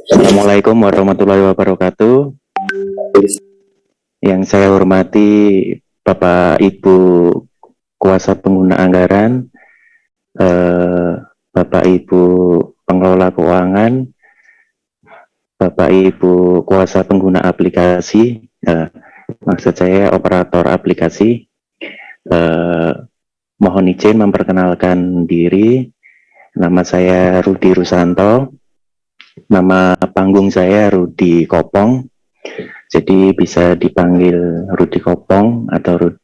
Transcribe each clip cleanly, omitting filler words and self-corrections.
Assalamualaikum warahmatullahi wabarakatuh. Yang saya hormati Bapak Ibu Kuasa Pengguna Anggaran, eh, Bapak Ibu Pengelola Keuangan, Bapak Ibu Kuasa Pengguna Aplikasi, maksud saya operator aplikasi. Eh, Mohon izin memperkenalkan diri. Nama saya Rudi Rusanto. Nama panggung saya Rudi Kopong. Jadi bisa dipanggil Rudi Kopong atau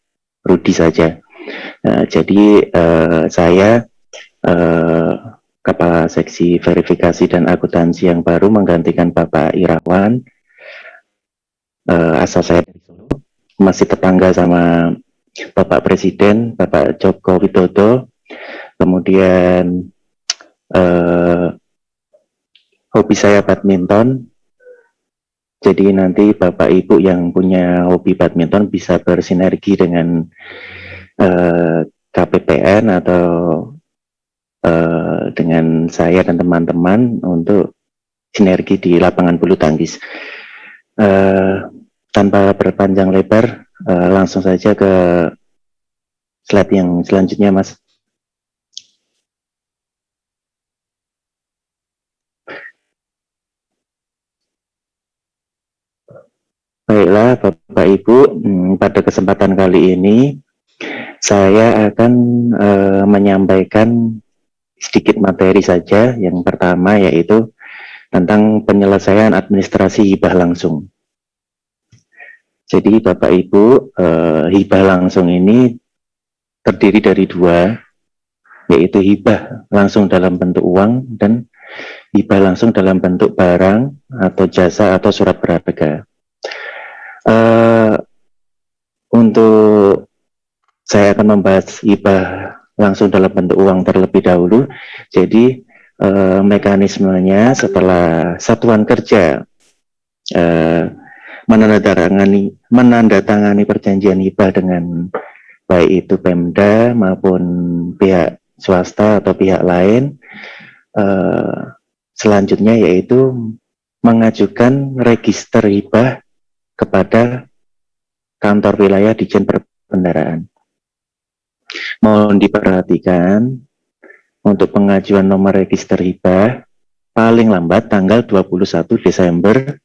Rudi saja. Saya uh, Kepala Seksi Verifikasi dan Akuntansi yang baru menggantikan Bapak Irawan. Asal saya dari Solo, masih tetangga sama Bapak Presiden, Bapak Joko Widodo. Kemudian uh, hobi saya badminton. Jadi nanti Bapak Ibu yang punya hobi badminton bisa bersinergi dengan KPPN atau dengan saya dan teman-teman untuk sinergi di lapangan bulu tangkis. Tanpa berpanjang lebar, langsung saja ke slide yang selanjutnya, Mas. Baiklah, Bapak Ibu, pada kesempatan kali ini saya akan menyampaikan sedikit materi saja. Yang pertama yaitu tentang penyelesaian administrasi hibah langsung. Jadi Bapak Ibu, hibah langsung ini terdiri dari dua, yaitu hibah langsung dalam bentuk uang dan hibah langsung dalam bentuk barang atau jasa atau surat berharga. Untuk saya akan membahas hibah langsung dalam bentuk uang terlebih dahulu. Jadi mekanismenya setelah satuan kerja menandatangani perjanjian hibah dengan baik itu Pemda maupun pihak swasta atau pihak lain, selanjutnya yaitu mengajukan register hibah kepada kantor wilayah Ditjen Perbendaharaan. Mohon diperhatikan untuk pengajuan nomor register hibah paling lambat tanggal 21 Desember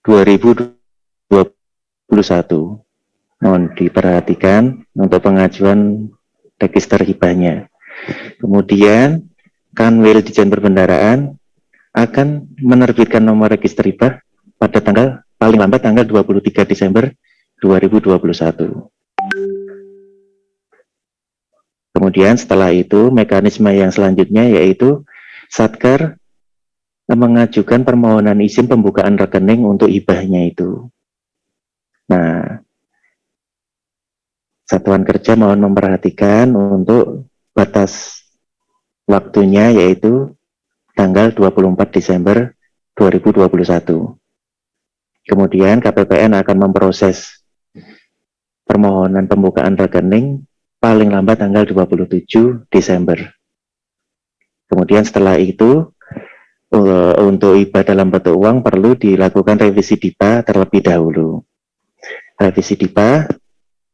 2021. Mohon diperhatikan untuk pengajuan register hibahnya. Kemudian Kanwil Ditjen Perbendaharaan akan menerbitkan nomor register hibah pada tanggal paling lambat tanggal 23 Desember 2021. Kemudian setelah itu mekanisme yang selanjutnya yaitu Satker mengajukan permohonan izin pembukaan rekening untuk hibahnya itu. Nah, satuan kerja mohon memperhatikan untuk batas waktunya yaitu tanggal 24 Desember 2021. Kemudian KPPN akan memproses permohonan pembukaan rekening paling lambat tanggal 27 Desember. Kemudian setelah itu untuk hibah dalam bentuk uang perlu dilakukan revisi DIPA terlebih dahulu. Revisi DIPA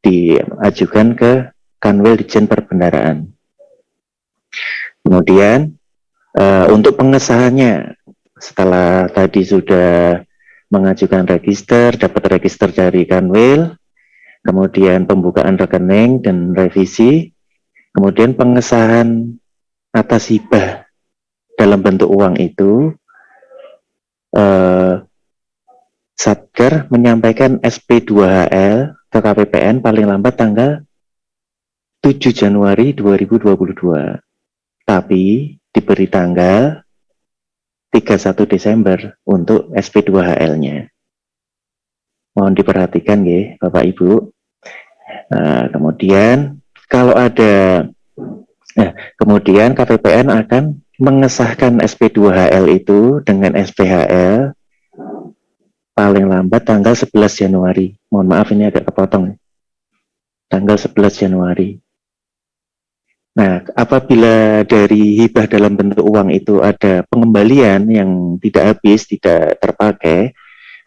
diajukan ke Kanwil Ditjen Perbendaharaan. Kemudian untuk pengesahannya setelah tadi sudah mengajukan register, dapat register dari Kanwil, kemudian pembukaan rekening dan revisi, kemudian pengesahan atas hibah dalam bentuk uang itu, Satker menyampaikan SP2HL ke KPPN paling lambat tanggal 7 Januari 2022. Tapi diberi tanggal 31 Desember untuk SP2HL-nya. Mohon diperhatikan ya Bapak Ibu. Kemudian kalau ada kemudian KPPN akan mengesahkan SP2HL itu dengan SPHL paling lambat tanggal 11 Januari. Mohon maaf ini agak kepotong. Tanggal 11 Januari. Nah, apabila dari hibah dalam bentuk uang itu ada pengembalian yang tidak habis, tidak terpakai,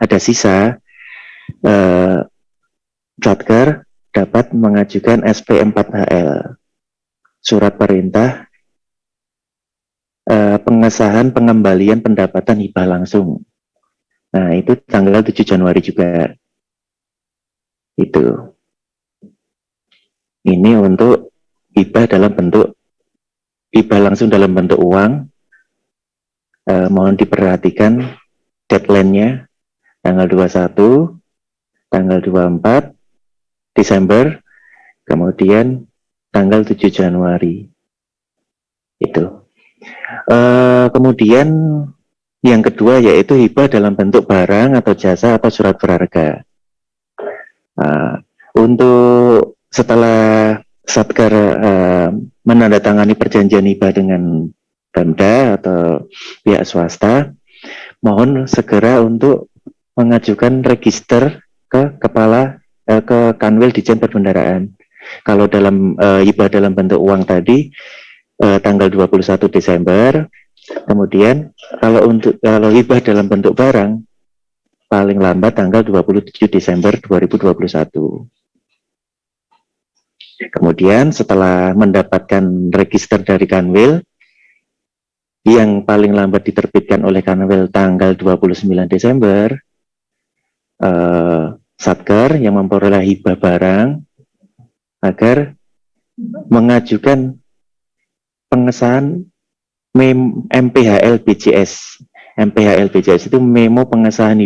ada sisa, Satker dapat mengajukan SP4HL, surat perintah pengesahan pengembalian pendapatan hibah langsung. Nah, itu tanggal 7 Januari juga. Itu. Ini untuk hibah langsung dalam bentuk uang. Mohon diperhatikan deadline-nya tanggal 21, tanggal 24 Desember, kemudian tanggal 7 Januari. Itu. Kemudian yang kedua yaitu hibah dalam bentuk barang atau jasa atau surat berharga. Untuk setelah Satker menandatangani perjanjian hibah dengan Pemda atau pihak swasta, mohon segera untuk mengajukan register ke ke Kanwil Ditjen Perbendaharaan. Kalau dalam hibah dalam bentuk uang tadi tanggal 21 Desember, kemudian kalau hibah dalam bentuk barang paling lambat tanggal 27 Desember 2021. Kemudian setelah mendapatkan register dari Kanwil yang paling lambat diterbitkan oleh Kanwil tanggal 29 Desember, Satker yang memperoleh hibah barang agar mengajukan pengesahan MPHL BCS. MPHL BCS itu memo pengesahan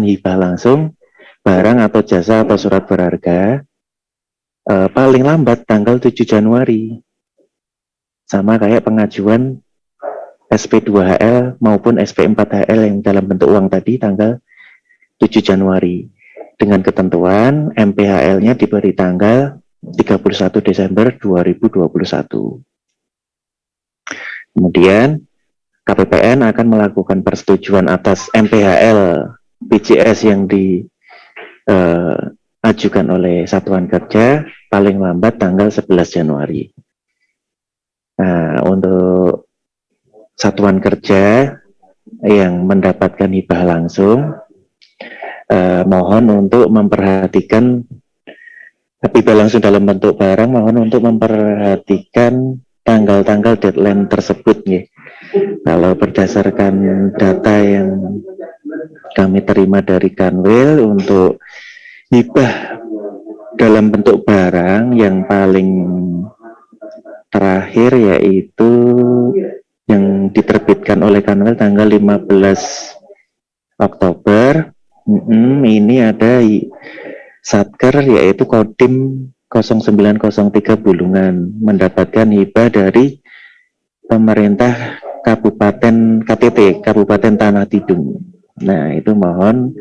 hibah langsung barang atau jasa atau surat berharga paling lambat tanggal 7 Januari. Sama kayak pengajuan SP2HL maupun SP4HL yang dalam bentuk uang tadi tanggal 7 Januari. Dengan ketentuan MPHL-nya diberi tanggal 31 Desember 2021. Kemudian KPPN akan melakukan persetujuan atas MPHL BCS yang diajukan oleh Satuan Kerja paling lambat tanggal 11 Januari. Nah, untuk Satuan Kerja yang mendapatkan hibah langsung, mohon untuk memperhatikan hibah langsung dalam bentuk barang, mohon untuk memperhatikan tanggal-tanggal deadline tersebut ya. Kalau berdasarkan data yang kami terima dari Kanwil untuk hibah dalam bentuk barang yang paling terakhir yaitu yang diterbitkan oleh Kanwil tanggal 15 Oktober. Ini ada Satker yaitu Kodim 0903 Bulungan mendapatkan hibah dari pemerintah Kabupaten KTT, Kabupaten Tanah Tidung. Nah, itu mohon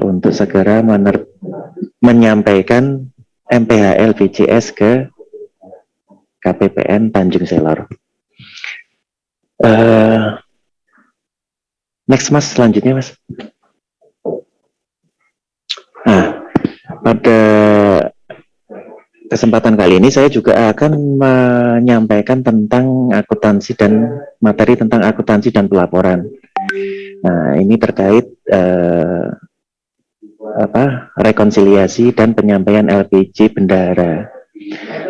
untuk segera menyampaikan MPHL BCS ke KPPN Tanjung Selor. Next Mas, selanjutnya Mas. Nah, pada kesempatan kali ini saya juga akan menyampaikan tentang akuntansi dan materi tentang akuntansi dan pelaporan. Nah, ini terkait rekonsiliasi dan penyampaian LPJ bendahara.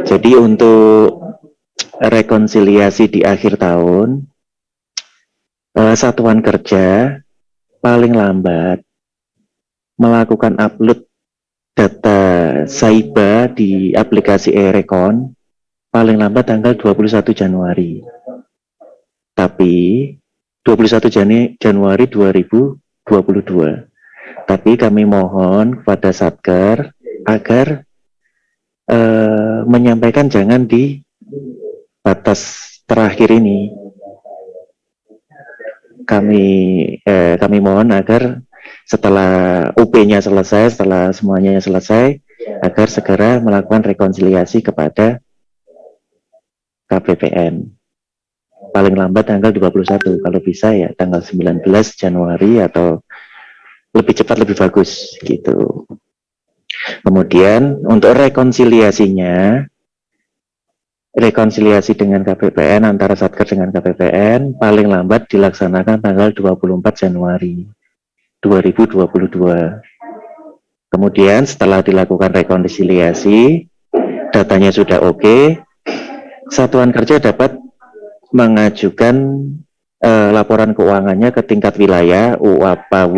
Jadi untuk rekonsiliasi di akhir tahun, Satuan Kerja paling lambat melakukan upload data Saiba di aplikasi e-rekon paling lambat tanggal 21 Januari. Tapi 21 Januari 2022. Tapi kami mohon kepada Satker agar menyampaikan jangan di batas terakhir ini. Kami mohon agar setelah UP-nya selesai, setelah semuanya selesai, agar segera melakukan rekonsiliasi kepada KPPN. Paling lambat tanggal 21, kalau bisa ya tanggal 19 Januari atau lebih cepat lebih bagus gitu. Kemudian untuk rekonsiliasinya rekonsiliasi dengan KPPN, antara Satker dengan KPPN paling lambat dilaksanakan tanggal 24 Januari 2022. Kemudian setelah dilakukan rekonsiliasi, datanya sudah oke, Satuan Kerja dapat mengajukan laporan keuangannya ke tingkat wilayah UAPW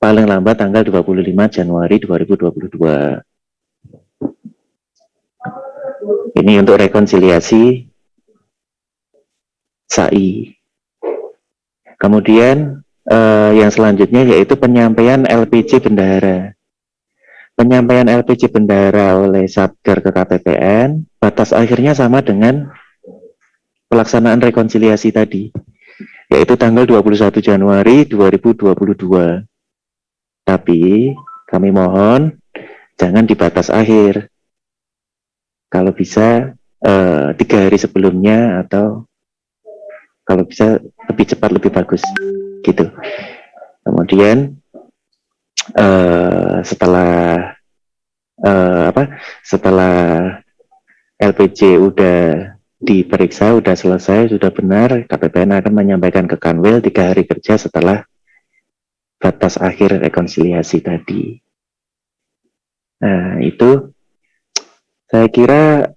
paling lambat tanggal 25 Januari 2022. Ini untuk rekonsiliasi SAI. Kemudian yang selanjutnya yaitu penyampaian LPJ bendahara. Penyampaian LPJ bendahara oleh Satker ke KPPN, batas akhirnya sama dengan pelaksanaan rekonsiliasi tadi, yaitu tanggal 21 Januari 2022. Tapi kami mohon jangan di batas akhir. Kalau bisa 3 hari sebelumnya, atau kalau bisa lebih cepat lebih bagus gitu. Kemudian setelah LPJ udah diperiksa, udah selesai, sudah benar, KPPN akan menyampaikan ke Kanwil 3 hari kerja setelah batas akhir rekonsiliasi tadi. Nah, itu saya kira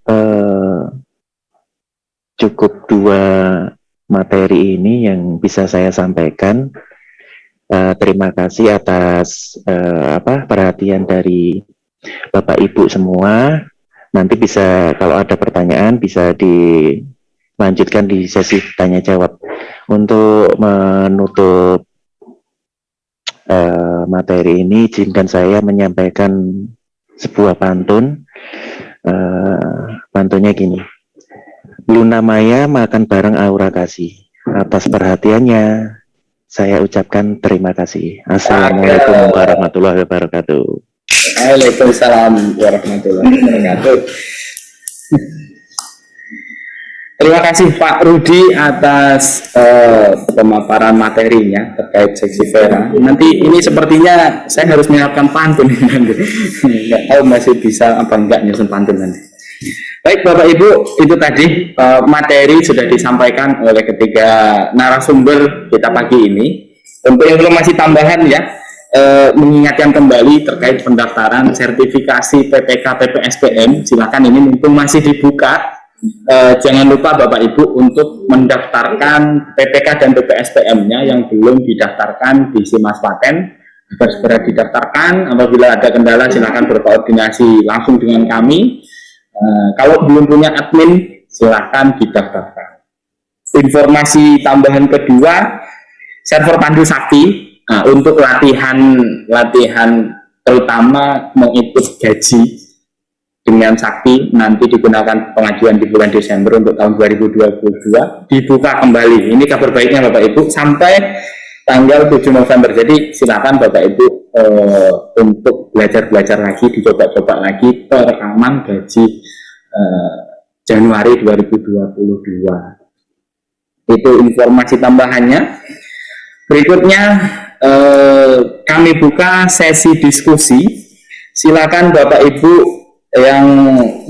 cukup 2 materi ini yang bisa saya sampaikan. Terima kasih atas perhatian dari Bapak Ibu semua. Nanti bisa, kalau ada pertanyaan bisa dilanjutkan di sesi tanya jawab. Untuk menutup materi ini, izinkan saya menyampaikan sebuah pantun. Pantunnya gini: Luna Maya makan bareng Aura Kasih. Atas perhatiannya saya ucapkan terima kasih. Assalamualaikum warahmatullahi wabarakatuh. Waalaikumsalam warahmatullahi wabarakatuh. Terima kasih Pak Rudi atas pemaparan materinya terkait seksi Vera. Nanti ini sepertinya saya harus menyiapkan pantun nanti. Nggak tahu masih bisa apa enggak nyusun pantun nanti. Baik Bapak Ibu, itu tadi materi sudah disampaikan oleh ketiga narasumber kita pagi ini. Untuk informasi tambahan ya, mengingatkan kembali terkait pendaftaran sertifikasi PPK PPSPM, silakan, ini mumpung masih dibuka. Jangan lupa Bapak Ibu untuk mendaftarkan PPK dan PPSPM-nya yang belum didaftarkan di Simas Paten, agar segera didaftarkan. Apabila ada kendala silakan berkoordinasi langsung dengan kami. Kalau belum punya admin silakan didaftarkan. Informasi tambahan kedua, server Pandu Sakti. Nah, untuk latihan terutama mengikut gaji dengan Sakti nanti digunakan pengajuan di bulan Desember untuk tahun 2022 dibuka kembali. Ini kabar baiknya Bapak Ibu sampai tanggal 7 November. Jadi silakan Bapak Ibu untuk belajar lagi, dicoba-coba lagi perekaman gaji Januari 2022. Itu informasi tambahannya. Berikutnya kami buka sesi diskusi. Silakan Bapak Ibu yang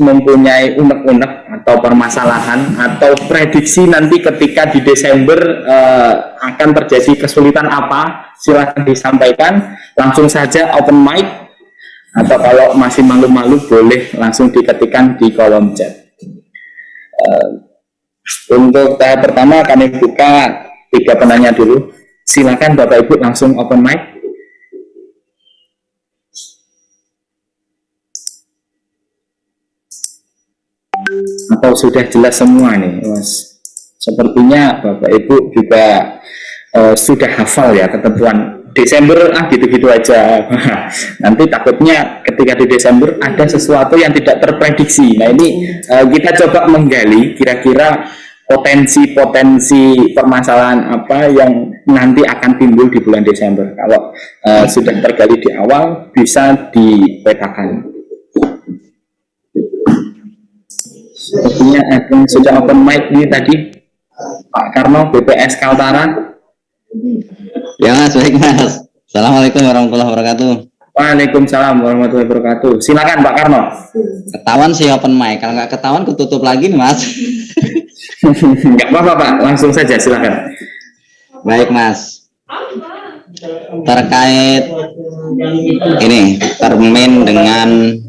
mempunyai unek-unek atau permasalahan atau prediksi nanti ketika di Desember akan terjadi kesulitan apa, silakan disampaikan langsung saja, open mic, atau kalau masih malu-malu boleh langsung diketikkan di kolom chat. Untuk tahap pertama kami buka 3 penanya dulu. Silakan Bapak Ibu langsung open mic. Atau sudah jelas semua nih, Mas? Sepertinya Bapak Ibu juga sudah hafal ya ketentuan Desember, gitu-gitu aja. Nanti takutnya ketika di Desember ada sesuatu yang tidak terprediksi. Nah ini kita coba menggali kira-kira potensi permasalahan apa yang nanti akan timbul di bulan Desember. Kalau sudah tergali di awal bisa dipetakan. Sepertinya ada yang sudah open mic ini tadi, Pak Karno, BPS Kaltara. Ya Mas, baik Mas. Assalamualaikum warahmatullahi wabarakatuh. Waalaikumsalam warahmatullahi wabarakatuh. Silakan Pak Karno. Ketahuan sih open mic, kalau nggak ketahuan ketutup lagi nih Mas. Nggak apa-apa Pak, langsung saja silakan. Baik Mas, terkait ini termin dengan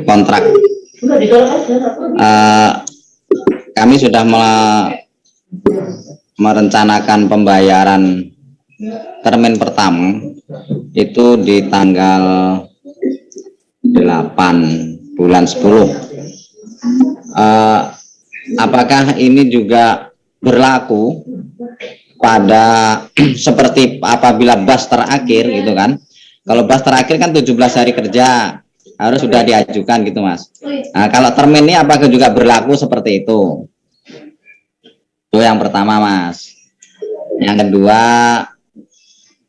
kontrak, kami sudah merencanakan pembayaran termin pertama itu di tanggal 8 bulan 10. Apakah ini juga berlaku pada seperti apabila bas terakhir gitu kan? Kalau bas terakhir kan 17 hari kerja harus sudah diajukan gitu Mas. Nah, kalau termin ini apakah juga berlaku seperti itu? Itu yang pertama Mas. Yang kedua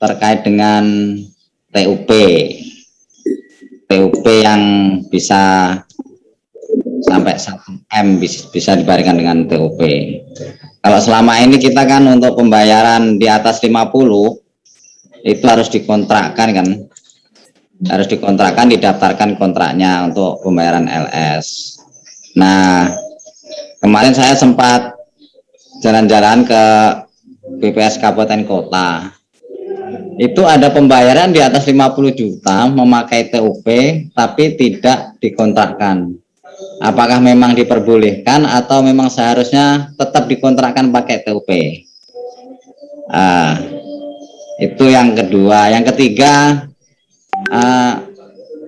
terkait dengan TUP yang bisa sampai 1 M bisa dibaringkan dengan TUP. Kalau selama ini kita kan untuk pembayaran di atas 50 itu harus dikontrakkan kan, harus dikontrakkan, didaftarkan kontraknya untuk pembayaran LS. Nah, kemarin saya sempat jalan-jalan ke BPS Kabupaten Kota. Itu ada pembayaran di atas 50 juta memakai TUP tapi tidak dikontrakkan. Apakah memang diperbolehkan atau memang seharusnya tetap dikontrakkan pakai TUP? Itu yang kedua. Yang ketiga,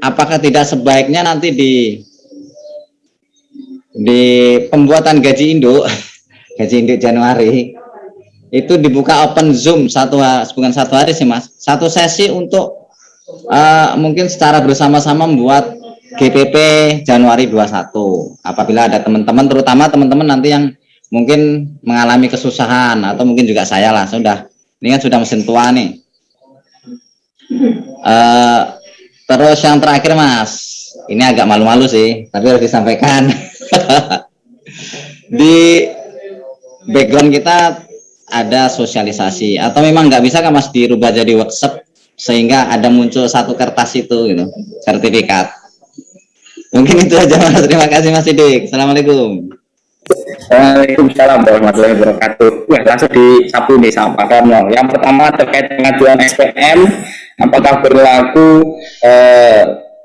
apakah tidak sebaiknya nanti di pembuatan gaji induk gaji induk Januari itu dibuka open Zoom bukan 1 hari sih Mas, 1 sesi untuk mungkin secara bersama-sama membuat GPP Januari 21. Apabila ada teman-teman, terutama teman-teman nanti yang mungkin mengalami kesusahan atau mungkin juga saya lah, ini kan sudah mesin tua nih. Terus yang terakhir Mas, ini agak malu-malu sih, tapi harus disampaikan. Di background kita ada sosialisasi, atau memang nggak bisa kan Mas dirubah jadi workshop sehingga ada muncul 1 kertas itu gitu, sertifikat. Mungkin itu aja Mas, terima kasih Mas Sidik. Assalamualaikum. Waalaikumsalam warahmatullahi wabarakatuh. Wah, langsung disapu nih sama Pak Karno. Yang pertama terkait pengajuan SPM, apakah berlaku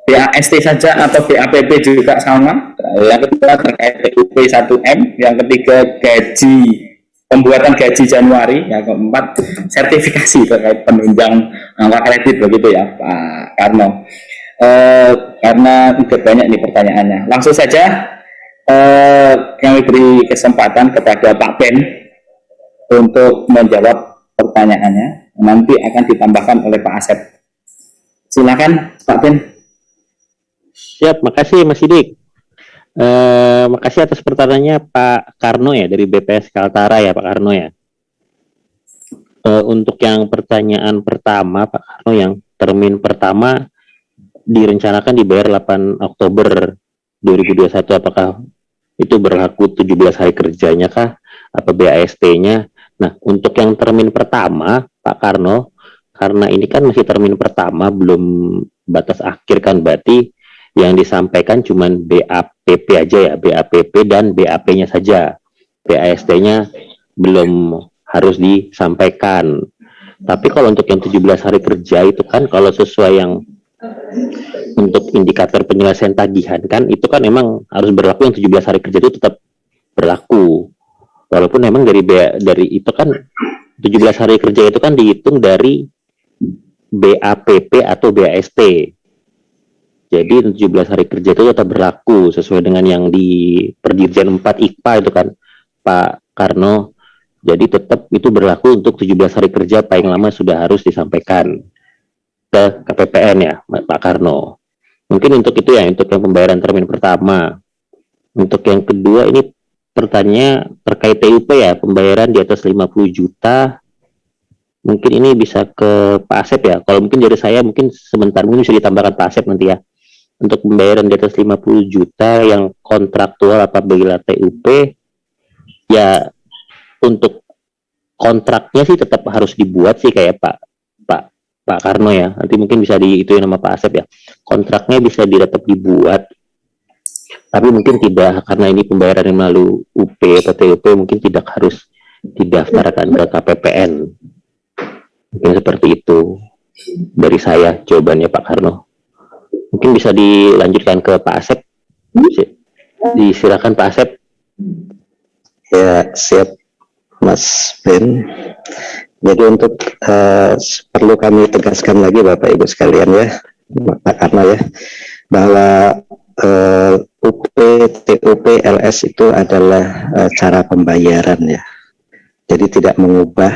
BAST saja atau BAPP juga sama? Yang kedua terkait TUP 1M, yang ketiga pembuatan gaji Januari, yang keempat sertifikasi terkait penunjang angka kredit, begitu ya Pak Karno. Karena tidak banyak nih pertanyaannya, langsung saja kami beri kesempatan kepada Pak Ben untuk menjawab pertanyaannya, nanti akan ditambahkan oleh Pak Asep. Silakan Pak Ben. Siap, makasih Mas Sidik. Makasih atas pertanyaannya Pak Karno ya, dari BPS Kaltara ya Pak Karno ya. Untuk yang pertanyaan pertama Pak Karno, yang termin pertama direncanakan dibayar 8 Oktober 2021, apakah itu berlaku 17 hari kerjanya kah, apa BAST-nya? Nah, untuk yang termin pertama Pak Karno, karena ini kan masih termin pertama, belum batas akhir kan, berarti yang disampaikan cuman BAPP aja ya, BAPP dan BAP-nya saja. BAST-nya belum harus disampaikan. Tapi kalau untuk yang 17 hari kerja itu kan, kalau sesuai yang untuk indikator penyelesaian tagihan kan, itu kan memang harus berlaku, yang 17 hari kerja itu tetap berlaku. Walaupun memang dari itu kan 17 hari kerja itu kan dihitung dari BAPP atau BAST. Jadi 17 hari kerja itu tetap berlaku sesuai dengan yang di Perdirjen 4 IKPA itu kan Pak Karno. Jadi tetap itu berlaku untuk 17 hari kerja paling lama sudah harus disampaikan ke KPPN ya Pak Karno. Mungkin untuk itu ya, untuk yang pembayaran termin pertama. Untuk yang kedua ini pertanyaan terkait TUP ya, pembayaran di atas 50 juta. Mungkin ini bisa ke Pak Asep ya. Kalau mungkin dari saya mungkin sebentar mungkin bisa ditambahkan Pak Asep nanti ya. Untuk pembayaran di atas 50 juta yang kontraktual apabila TUP, ya untuk kontraknya sih tetap harus dibuat sih kayak Pak Pak Karno ya, nanti mungkin bisa diituin sama Pak Asep ya, kontraknya bisa tetap dibuat, tapi mungkin tidak, karena ini pembayaran melalui UP atau TUP, mungkin tidak harus didaftarkan ke KPPN. Mungkin seperti itu dari saya jawabannya Pak Karno. Mungkin bisa dilanjutkan ke Pak Asep. Disilakan Pak Asep. Ya, siap Mas Ben. Jadi untuk perlu kami tegaskan lagi Bapak Ibu sekalian ya, Pak Karno ya, bahwa UP, TUP, LS itu adalah cara pembayaran ya. Jadi tidak mengubah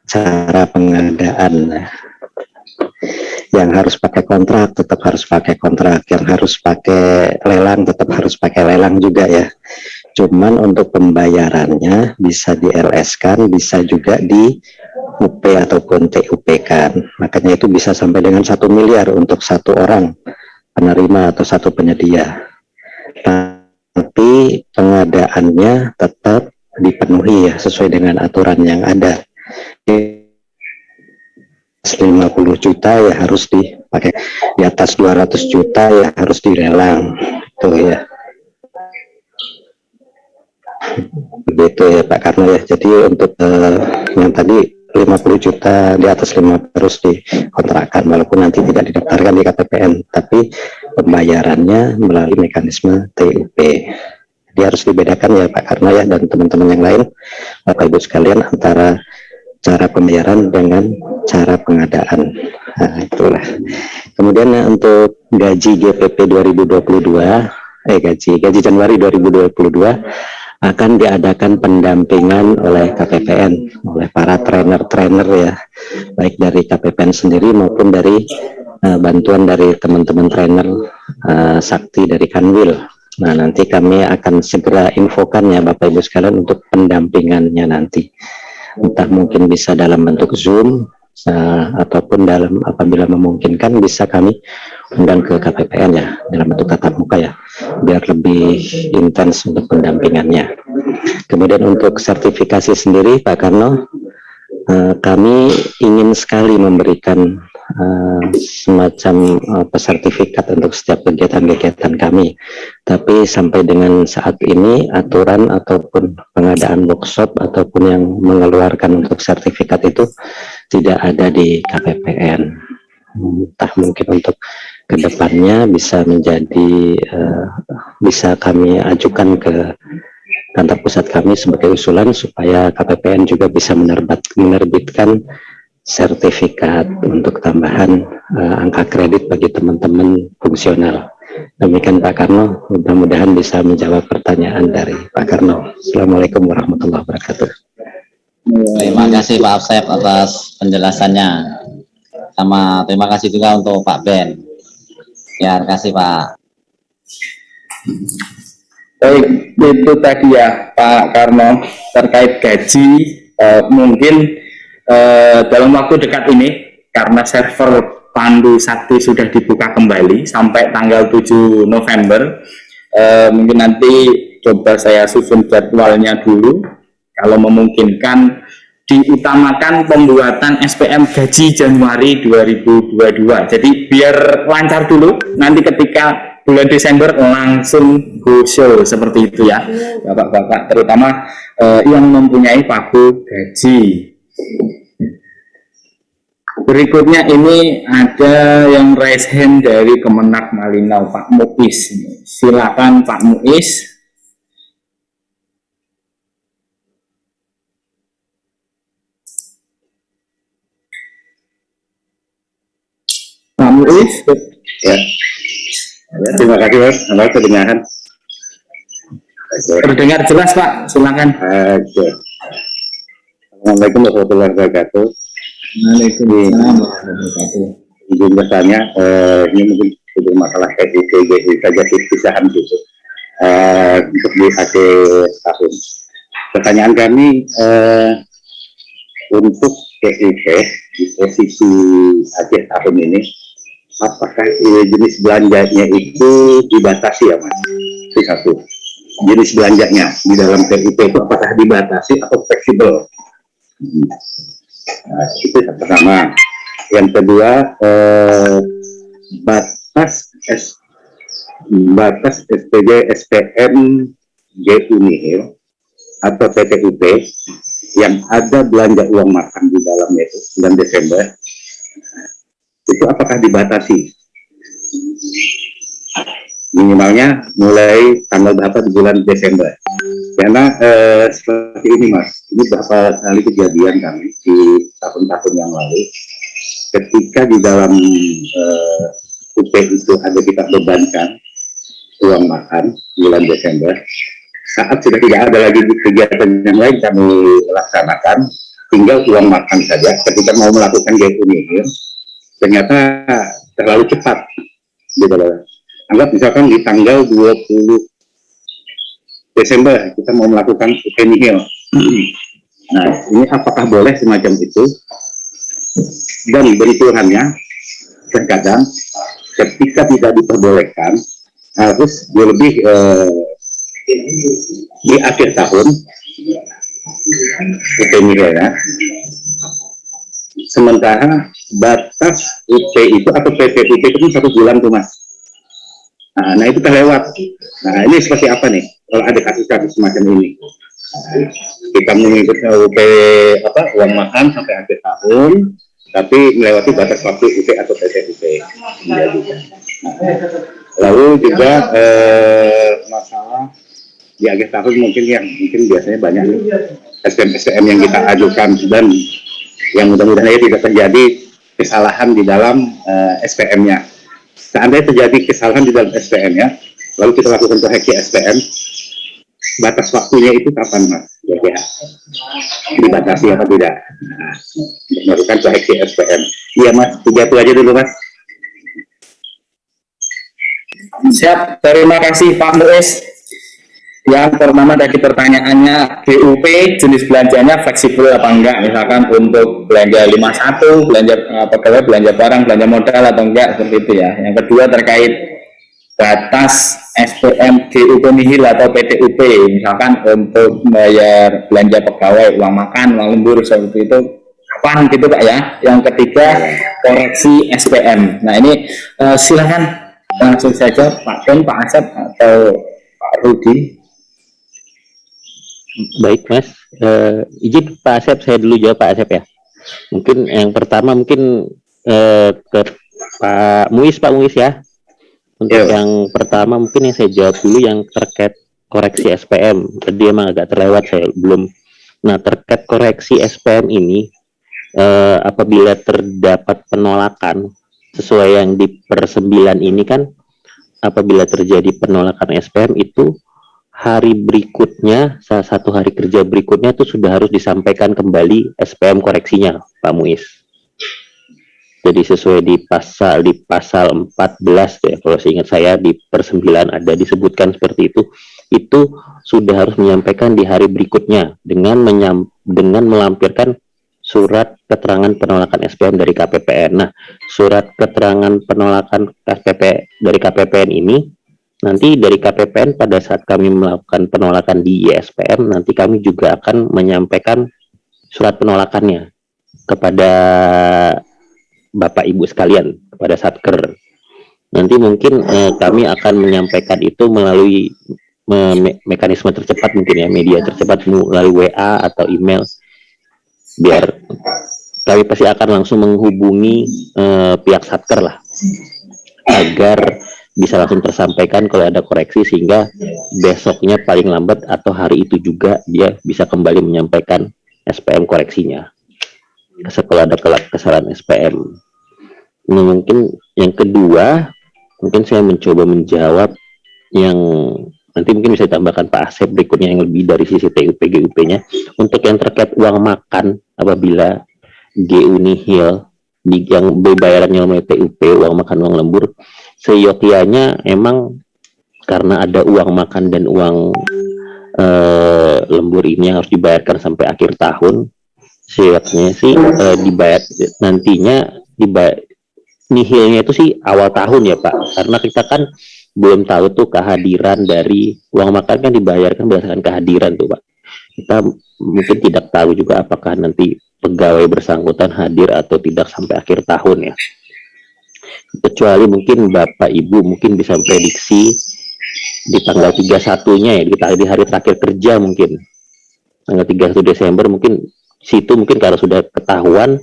cara pengadaan. Yang harus pakai kontrak tetap harus pakai kontrak, yang harus pakai lelang tetap harus pakai lelang juga ya. Cuman untuk pembayarannya bisa di LS kan, bisa juga di UP ataupun TUP kan. Makanya itu bisa sampai dengan 1 miliar untuk satu orang penerima atau satu penyedia. Tapi pengadaannya tetap dipenuhi ya sesuai dengan aturan yang ada. 50 juta ya harus dipakai, di atas 200 juta ya harus dilelang itu ya, begitu ya Pak Karno ya. Jadi untuk yang tadi 50 juta di atas 50 harus dikontrakkan walaupun nanti tidak didaftarkan di KPPN, tapi pembayarannya melalui mekanisme TUP. Jadi harus dibedakan ya Pak Karno ya dan teman-teman yang lain, Bapak Ibu sekalian, antara cara pembayaran dengan cara pengadaan. Nah, itulah. Kemudian untuk gaji GPP 2022, gaji Januari 2022 akan diadakan pendampingan oleh KPPN, oleh para trainer ya, baik dari KPPN sendiri maupun dari bantuan dari teman-teman trainer sakti dari Kanwil. Nah, nanti kami akan segera infokan ya Bapak Ibu sekalian untuk pendampingannya nanti. Entah mungkin bisa dalam bentuk Zoom ataupun dalam apabila memungkinkan bisa kami undang ke KPPN ya dalam bentuk tatap muka ya, biar lebih intens untuk pendampingannya. Kemudian untuk sertifikasi sendiri Pak Karno, kami ingin sekali memberikan semacam sertifikat untuk setiap kegiatan-kegiatan kami, tapi sampai dengan saat ini aturan ataupun pengadaan workshop ataupun yang mengeluarkan untuk sertifikat itu tidak ada di KPPN. Entah mungkin untuk kedepannya bisa menjadi bisa kami ajukan ke kantor pusat kami sebagai usulan supaya KPPN juga bisa menerbitkan sertifikat untuk tambahan angka kredit bagi teman-teman fungsional. Demikian Pak Karno, mudah-mudahan bisa menjawab pertanyaan dari Pak Karno. Assalamualaikum warahmatullahi wabarakatuh. Terima kasih Pak Asep atas penjelasannya. Sama terima kasih juga untuk Pak Ben. Ya, terima kasih Pak. Baik, itu tadi ya Pak Karno terkait gaji. Mungkin dalam waktu dekat ini karena server Pandu Sakti sudah dibuka kembali sampai tanggal 7 November, mungkin nanti coba saya susun jadwalnya dulu, kalau memungkinkan diutamakan pembuatan SPM gaji Januari 2022. Jadi biar lancar dulu, nanti ketika bulan Desember langsung go show seperti itu ya Bapak-bapak, terutama yang mempunyai pagu gaji. Berikutnya ini ada yang raise hand dari Kemenak Malinau, Pak Muiz. Silakan Pak Muiz. Pak Muiz. Ya. Terima kasih Mas. Halo, kedengaran? Terdengar jelas Pak, silakan. Oke. Assalamualaikum warahmatullahi wabarakatuh. Waalaikumsalam warahmatullahi wabarakatuh. Izin bertanya, ini mungkin untuk masalah SIP saja sih pisahan gitu untuk di akhir tahun. Pertanyaan kami untuk SIP di posisi akhir tahun ini, apakah jenis belanjanya itu dibatasi ya Mas? Itu satu. Jenis belanjanya di dalam SIP itu apakah dibatasi atau fleksibel? Nah, itu yang pertama. Yang kedua, batas batas SPG SPM GU Nihil atau PTUP yang ada belanja uang makan di dalamnya itu 9 Desember itu apakah dibatasi? Minimalnya mulai tanggal berapa di bulan Desember? Karena seperti ini Mas, ini beberapa kali kejadian kami di tahun-tahun yang lalu ketika di dalam UP itu ada kita bebankan uang makan bulan Desember, saat sudah tidak ada lagi kegiatan yang lain kami laksanakan, tinggal uang makan saja. Ketika mau melakukan GU Nihil, ternyata terlalu cepat gitu loh. Anggap misalkan di tanggal 20 Desember kita mau melakukan UP Nihil. Nah, ini apakah boleh semacam itu? Dan benturannya terkadang ketika tidak diperbolehkan harus lebih di akhir tahun UP Nihil ya. Sementara batas UP itu atau PTUP itu 1 bulan tuh Mas. Nah itu terlewat. Nah ini seperti apa nih kalau ada kasus-kasus semacam ini? Kita mengikuti UP uang makan sampai akhir tahun, tapi melewati batas waktu UP atau PTUP. Lalu juga masalah di akhir tahun mungkin biasanya banyak nih SPM yang kita ajukan dan yang mudah-mudahan tidak terjadi kesalahan di dalam SPM-nya. Seandainya terjadi kesalahan di dalam SPM-nya, lalu kita lakukan koreksi SPM, batas waktunya itu kapan Mas? Ya, dibatasi apa tidak? Nah, melakukan koreksi SPM. Iya Mas, 3 itu aja dulu Mas. Siap, terima kasih Pak Muiz. Yang pertama tadi pertanyaannya, GUP jenis belanjanya fleksibel apa enggak? Misalkan untuk belanja 51, belanja pegawai, belanja barang, belanja modal atau enggak, seperti itu ya. Yang kedua terkait batas SPM GUP Nihil atau PTUP, misalkan untuk bayar belanja pegawai, uang makan, uang lembur, seperti itu, kapan gitu Pak ya. Yang ketiga koreksi SPM. Nah ini silakan langsung saja Pak Ken, Pak Asep atau Pak Rudi. Baik Mas, izin Pak Asep, saya dulu jawab Pak Asep ya. Mungkin yang pertama mungkin ke Pak Muiz ya. Untuk yang pertama mungkin yang saya jawab dulu yang terkait koreksi SPM. Tadi emang agak terlewat, saya belum. Nah terkait koreksi SPM ini, apabila terdapat penolakan sesuai yang di per 9 ini kan, apabila terjadi penolakan SPM itu hari berikutnya, salah satu hari kerja berikutnya itu sudah harus disampaikan kembali SPM koreksinya, Pak Muiz. Jadi sesuai di pasal 14 ya, kalau seingat saya di per 9 ada disebutkan seperti itu sudah harus menyampaikan di hari berikutnya dengan melampirkan surat keterangan penolakan SPM dari KPPN. Nah, surat keterangan penolakan dari KPPN ini nanti dari KPPN pada saat kami melakukan penolakan di ISPM, nanti kami juga akan menyampaikan surat penolakannya kepada Bapak Ibu sekalian, kepada Satker. Nanti mungkin kami akan menyampaikan itu melalui mekanisme tercepat mungkin ya, media tercepat melalui WA atau email, biar kami pasti akan langsung menghubungi pihak Satker lah, agar bisa langsung tersampaikan kalau ada koreksi, sehingga besoknya paling lambat atau hari itu juga dia bisa kembali menyampaikan SPM koreksinya kalau ada kesalahan SPM. Nah, mungkin yang kedua, mungkin saya mencoba menjawab yang nanti mungkin bisa ditambahkan Pak Asep berikutnya yang lebih dari sisi TUP GUP-nya. Untuk yang terkait uang makan apabila GU Nihil yang bayarannya oleh TUP, uang makan, uang lembur, seyogyanya emang karena ada uang makan dan uang lembur ini yang harus dibayarkan sampai akhir tahun, seyogyanya sih dibayar nantinya nihilnya itu sih awal tahun ya Pak, karena kita kan belum tahu tuh kehadiran dari uang makan kan dibayarkan berdasarkan kehadiran tuh Pak. Kita mungkin tidak tahu juga apakah nanti pegawai bersangkutan hadir atau tidak sampai akhir tahun ya. Kecuali mungkin Bapak Ibu mungkin bisa prediksi di tanggal 31-nya ya, di hari terakhir kerja mungkin. Tanggal 31 Desember mungkin situ mungkin kalau sudah ketahuan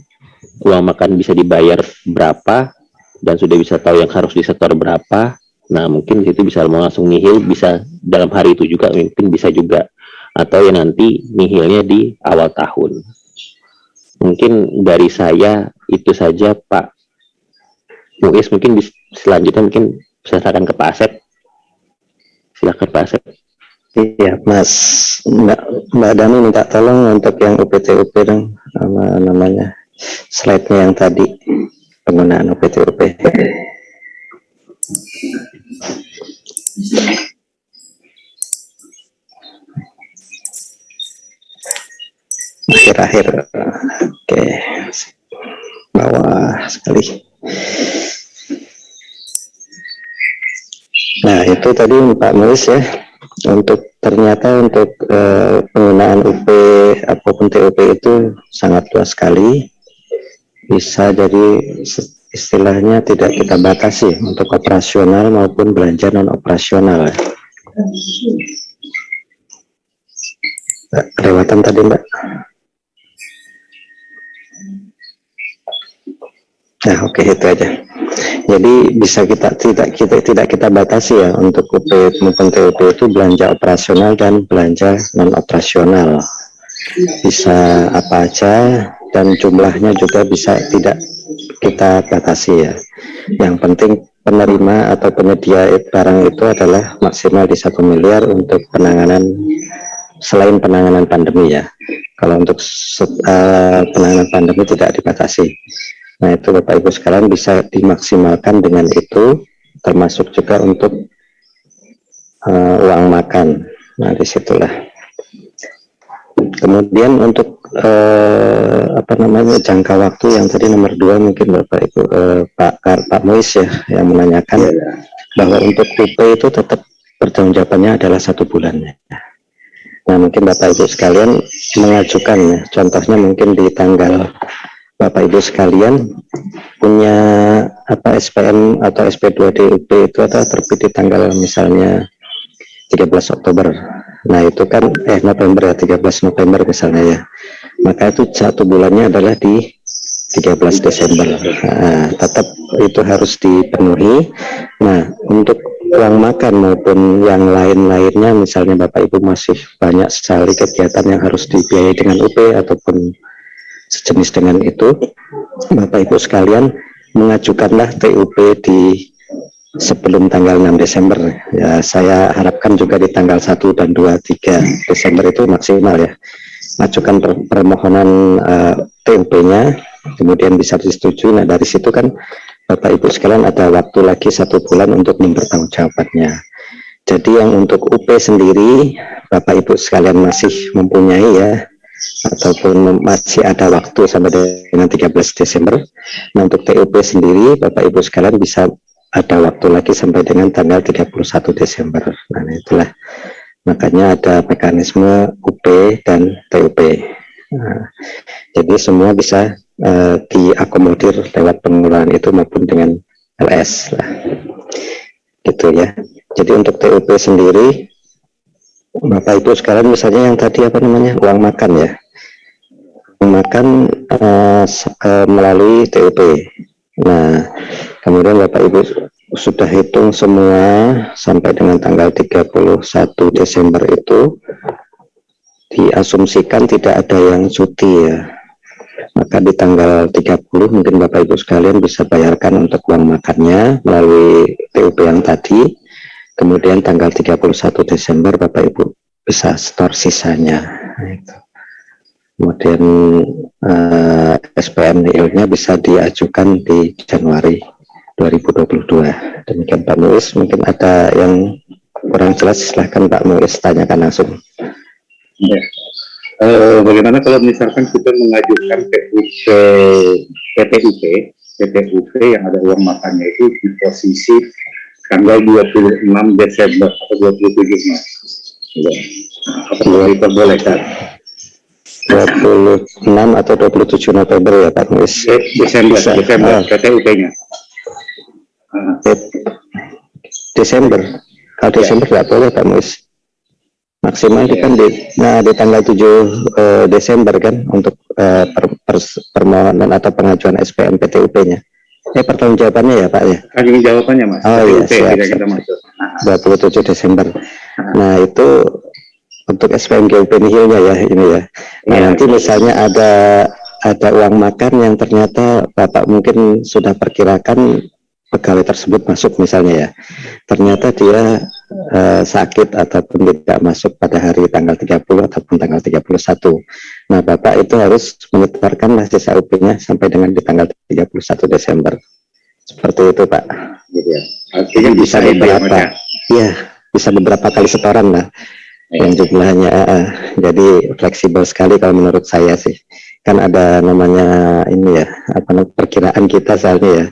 uang makan bisa dibayar berapa dan sudah bisa tahu yang harus disetor berapa. Nah, mungkin situ bisa langsung nihil, bisa dalam hari itu juga mungkin bisa juga. Atau ya nanti nihilnya di awal tahun. Mungkin dari saya itu saja Pak Muiz, mungkin selanjutnya mungkin silakan ke Pak Asep. Silakan Pak Asep. Iya, Mbak Dani minta tolong untuk yang UPT-UP dong, namanya slide-nya yang tadi penggunaan UPT-UP. Akhir-akhir, oke, bawah sekali. Nah, itu tadi Pak Muiz ya, ternyata untuk penggunaan UP apapun TUP itu sangat luas sekali, bisa jadi istilahnya tidak kita batasi untuk operasional maupun belanja non operasional. Kelewatan tadi Mbak. Nah, oke, itu aja. Jadi bisa tidak kita batasi ya untuk UP maupun TUP itu belanja operasional dan belanja non operasional. Bisa apa aja dan jumlahnya juga bisa tidak kita batasi ya. Yang penting penerima atau penyedia barang itu adalah maksimal di 1 miliar untuk penanganan selain penanganan pandemi ya. Kalau untuk penanganan pandemi tidak dibatasi. Nah, itu Bapak Ibu sekalian bisa dimaksimalkan dengan itu, termasuk juga untuk uang makan. Nah, disitulah. Kemudian untuk jangka waktu yang tadi nomor 2 mungkin Bapak Ibu Pak Muiz ya yang menanyakan bahwa untuk UP itu tetap pertanggungjawabannya adalah 1 bulan. Nah, mungkin Bapak Ibu sekalian mengajukan ya, contohnya mungkin di tanggal Bapak Ibu sekalian punya SPM atau SP2DUP itu adalah terbit di tanggal misalnya 13 Oktober. Nah, itu kan November ya, 13 November misalnya ya. Maka itu 1 bulannya adalah di 13 Desember. Nah, tetap itu harus dipenuhi. Nah, untuk uang makan maupun yang lain-lainnya misalnya Bapak Ibu masih banyak sekali kegiatan yang harus dibiayai dengan UP ataupun sejenis dengan itu, Bapak Ibu sekalian mengajukanlah TUP di sebelum tanggal 6 Desember ya. Saya harapkan juga di tanggal 1 dan 2, 3 Desember itu maksimal ya. Ajukan permohonan TUP-nya, kemudian bisa disetujui. Nah, dari situ kan Bapak Ibu sekalian ada waktu lagi 1 bulan untuk mempertanggungjawabkannya. Jadi yang untuk UP sendiri Bapak Ibu sekalian masih mempunyai ya, ataupun masih ada waktu sampai dengan 13 Desember. Nah, untuk TUP sendiri Bapak Ibu sekalian bisa ada waktu lagi sampai dengan tanggal 31 Desember. Nah, itulah makanya ada mekanisme UP dan TUP. Nah, jadi semua bisa diakomodir lewat pengelolaan itu maupun dengan LS lah. Gitu ya. Jadi untuk TUP sendiri Bapak Ibu sekalian misalnya yang tadi uang makan ya, uang makan melalui TUP. Nah, kemudian Bapak Ibu sudah hitung semua sampai dengan tanggal 31 Desember itu diasumsikan tidak ada yang cuti ya. Maka di tanggal 30 mungkin Bapak Ibu sekalian bisa bayarkan untuk uang makannya melalui TUP yang tadi. Kemudian tanggal 31 Desember Bapak Ibu bisa store sisanya. Nah, itu. Kemudian SPM nihilnya bisa diajukan di Januari 2022. Demikian Pak Muiz, mungkin ada yang kurang jelas silahkan Pak Muiz tanyakan langsung. Ya. Bagaimana kalau misalkan kita mengajukan PTUP yang ada uang makannya itu di posisi tanggal 26 Desember atau 27 Mas. Ya. Apakah diperbolehkan? 26 atau 27 November ya Pak Muis. Desember, Bisa. Desember, PTUP-nya. Desember. Kalau Desember nggak boleh Pak Muis. Maksimal itu kan di tanggal 7 Desember kan untuk permohonan atau pengajuan SPM PTUP-nya. Pertanggungjawabannya ya Pak ya. Ini jawabannya Mas. Oh iya, siap. Kita masuk. 27 Desember. Nah itu untuk SPM GUP nihilnya ya ini ya. Nah nanti misalnya ada uang makan yang ternyata Bapak mungkin sudah perkirakan pegawai tersebut masuk misalnya ya. Ternyata dia sakit ataupun tidak masuk pada hari tanggal 30 ataupun tanggal 31. Nah Bapak itu harus menyetorkan sisa UP-nya sampai dengan di tanggal 31 Desember. Seperti itu Pak. Gitu ya. Artinya Jadi bisa beberapa. Iya, bisa beberapa kali setoran lah. Yang jumlahnya jadi fleksibel sekali kalau menurut saya sih. Kan ada namanya ini ya, perkiraan kita soalnya ya.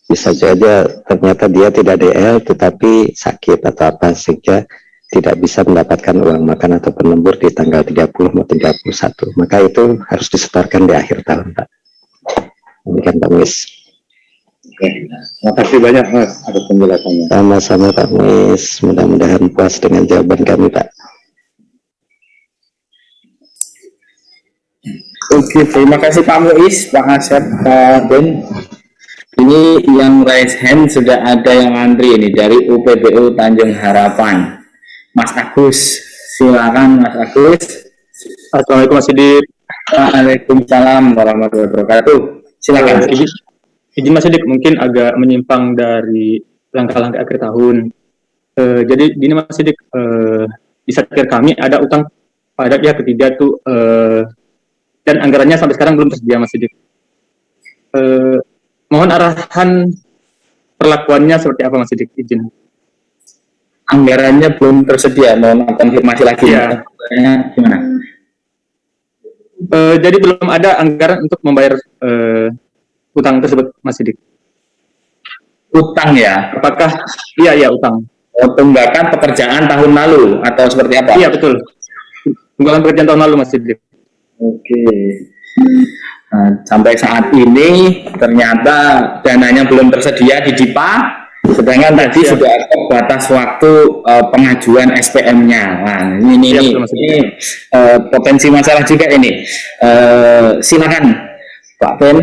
Bisa saja ternyata dia tidak DL tetapi sakit atau apa sehingga tidak bisa mendapatkan uang makan atau penembur di tanggal 30 atau 31. Maka itu harus disetorkan di akhir tahun Pak. Demikian Pak Muis. Terima kasih banyak Mas atas penjelasannya. Sama-sama Pak Muis. Mudah-mudahan puas dengan jawaban kami Pak. Oke, terima kasih Pak Muiz, Pak Asep, Pak Ben. Ini yang raise hand sudah ada yang antri ini dari UPBU Tanjung Harapan. Mas Agus, silakan Mas Agus. Assalamualaikum Mas Sidik. Waalaikumsalam warahmatullahi wabarakatuh. Silakan. Izin Mas Sidik, mungkin agak menyimpang dari langkah-langkah akhir tahun. Jadi gini Mas Sidik, di sektor kami ada utang pada pihak ketiga tuh, dan anggarannya sampai sekarang belum tersedia Mas Sidik. Mohon arahan perlakuannya seperti apa Mas Sidik, izin. Anggarannya belum tersedia, mohon konfirmasi lagi. Ya. Gimana? Jadi belum ada anggaran untuk membayar utang tersebut Mas Sidik. Utang ya? Apakah iya utang? Tunggakan pekerjaan tahun lalu atau seperti apa? Iya betul. Tunggakan pekerjaan tahun lalu Mas Sidik. Oke. Nah, sampai saat ini ternyata dananya belum tersedia di DIPA, sedangkan tadi sudah ada batas waktu pengajuan SPM-nya. Nah, ini potensi masalah juga ini. Silakan Pak Ben,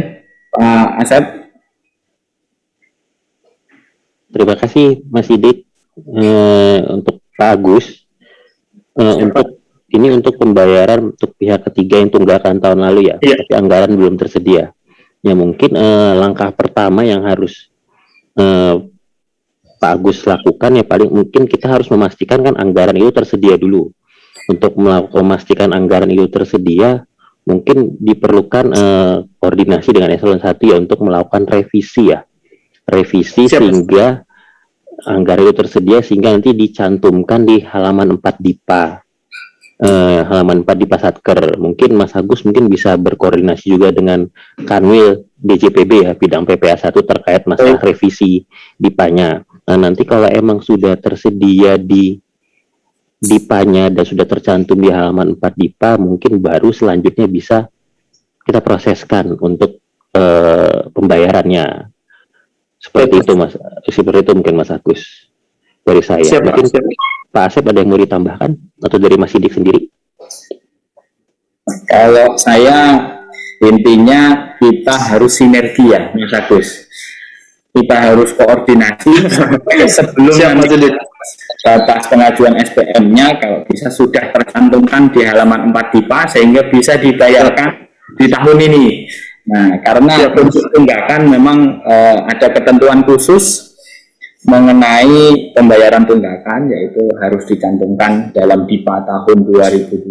Pak Asep. Terima kasih Mas Sidik. Untuk Pak Agus, untuk pembayaran untuk pihak ketiga yang tunggakan tahun lalu ya, tapi anggaran belum tersedia. Ya mungkin langkah pertama yang harus Pak Agus lakukan ya paling mungkin kita harus memastikan kan anggaran itu tersedia dulu. Untuk memastikan anggaran itu tersedia, mungkin diperlukan koordinasi dengan eselon 1 ya untuk melakukan revisi ya. Revisi sehingga anggaran itu tersedia sehingga nanti dicantumkan di halaman 4 DIPA. Halaman 4 di Pasatker. Mungkin Mas Agus mungkin bisa berkoordinasi juga dengan Kanwil DJPB ya, bidang PPA 1 terkait masalah revisi DIPA-nya. Nah, nanti kalau emang sudah tersedia di DIPA-nya dan sudah tercantum di halaman 4 DIPA, mungkin baru selanjutnya bisa kita proseskan untuk pembayarannya. Seperti itu Mas. Seperti itu mungkin Mas Agus dari saya. Mungkin Pak Asep ada yang mau ditambahkan atau dari Mas Sidik sendiri? Kalau saya intinya kita harus sinergi ya Mas Agus. Kita harus koordinasi sebelum batas pengajuan SPM-nya kalau bisa sudah tercantumkan di halaman 4 DIPA sehingga bisa dibayarkan di tahun ini. Nah, karena untuk tunggakan memang ada ketentuan khusus mengenai pembayaran tunggakan, yaitu harus dicantumkan dalam DIPA tahun 2021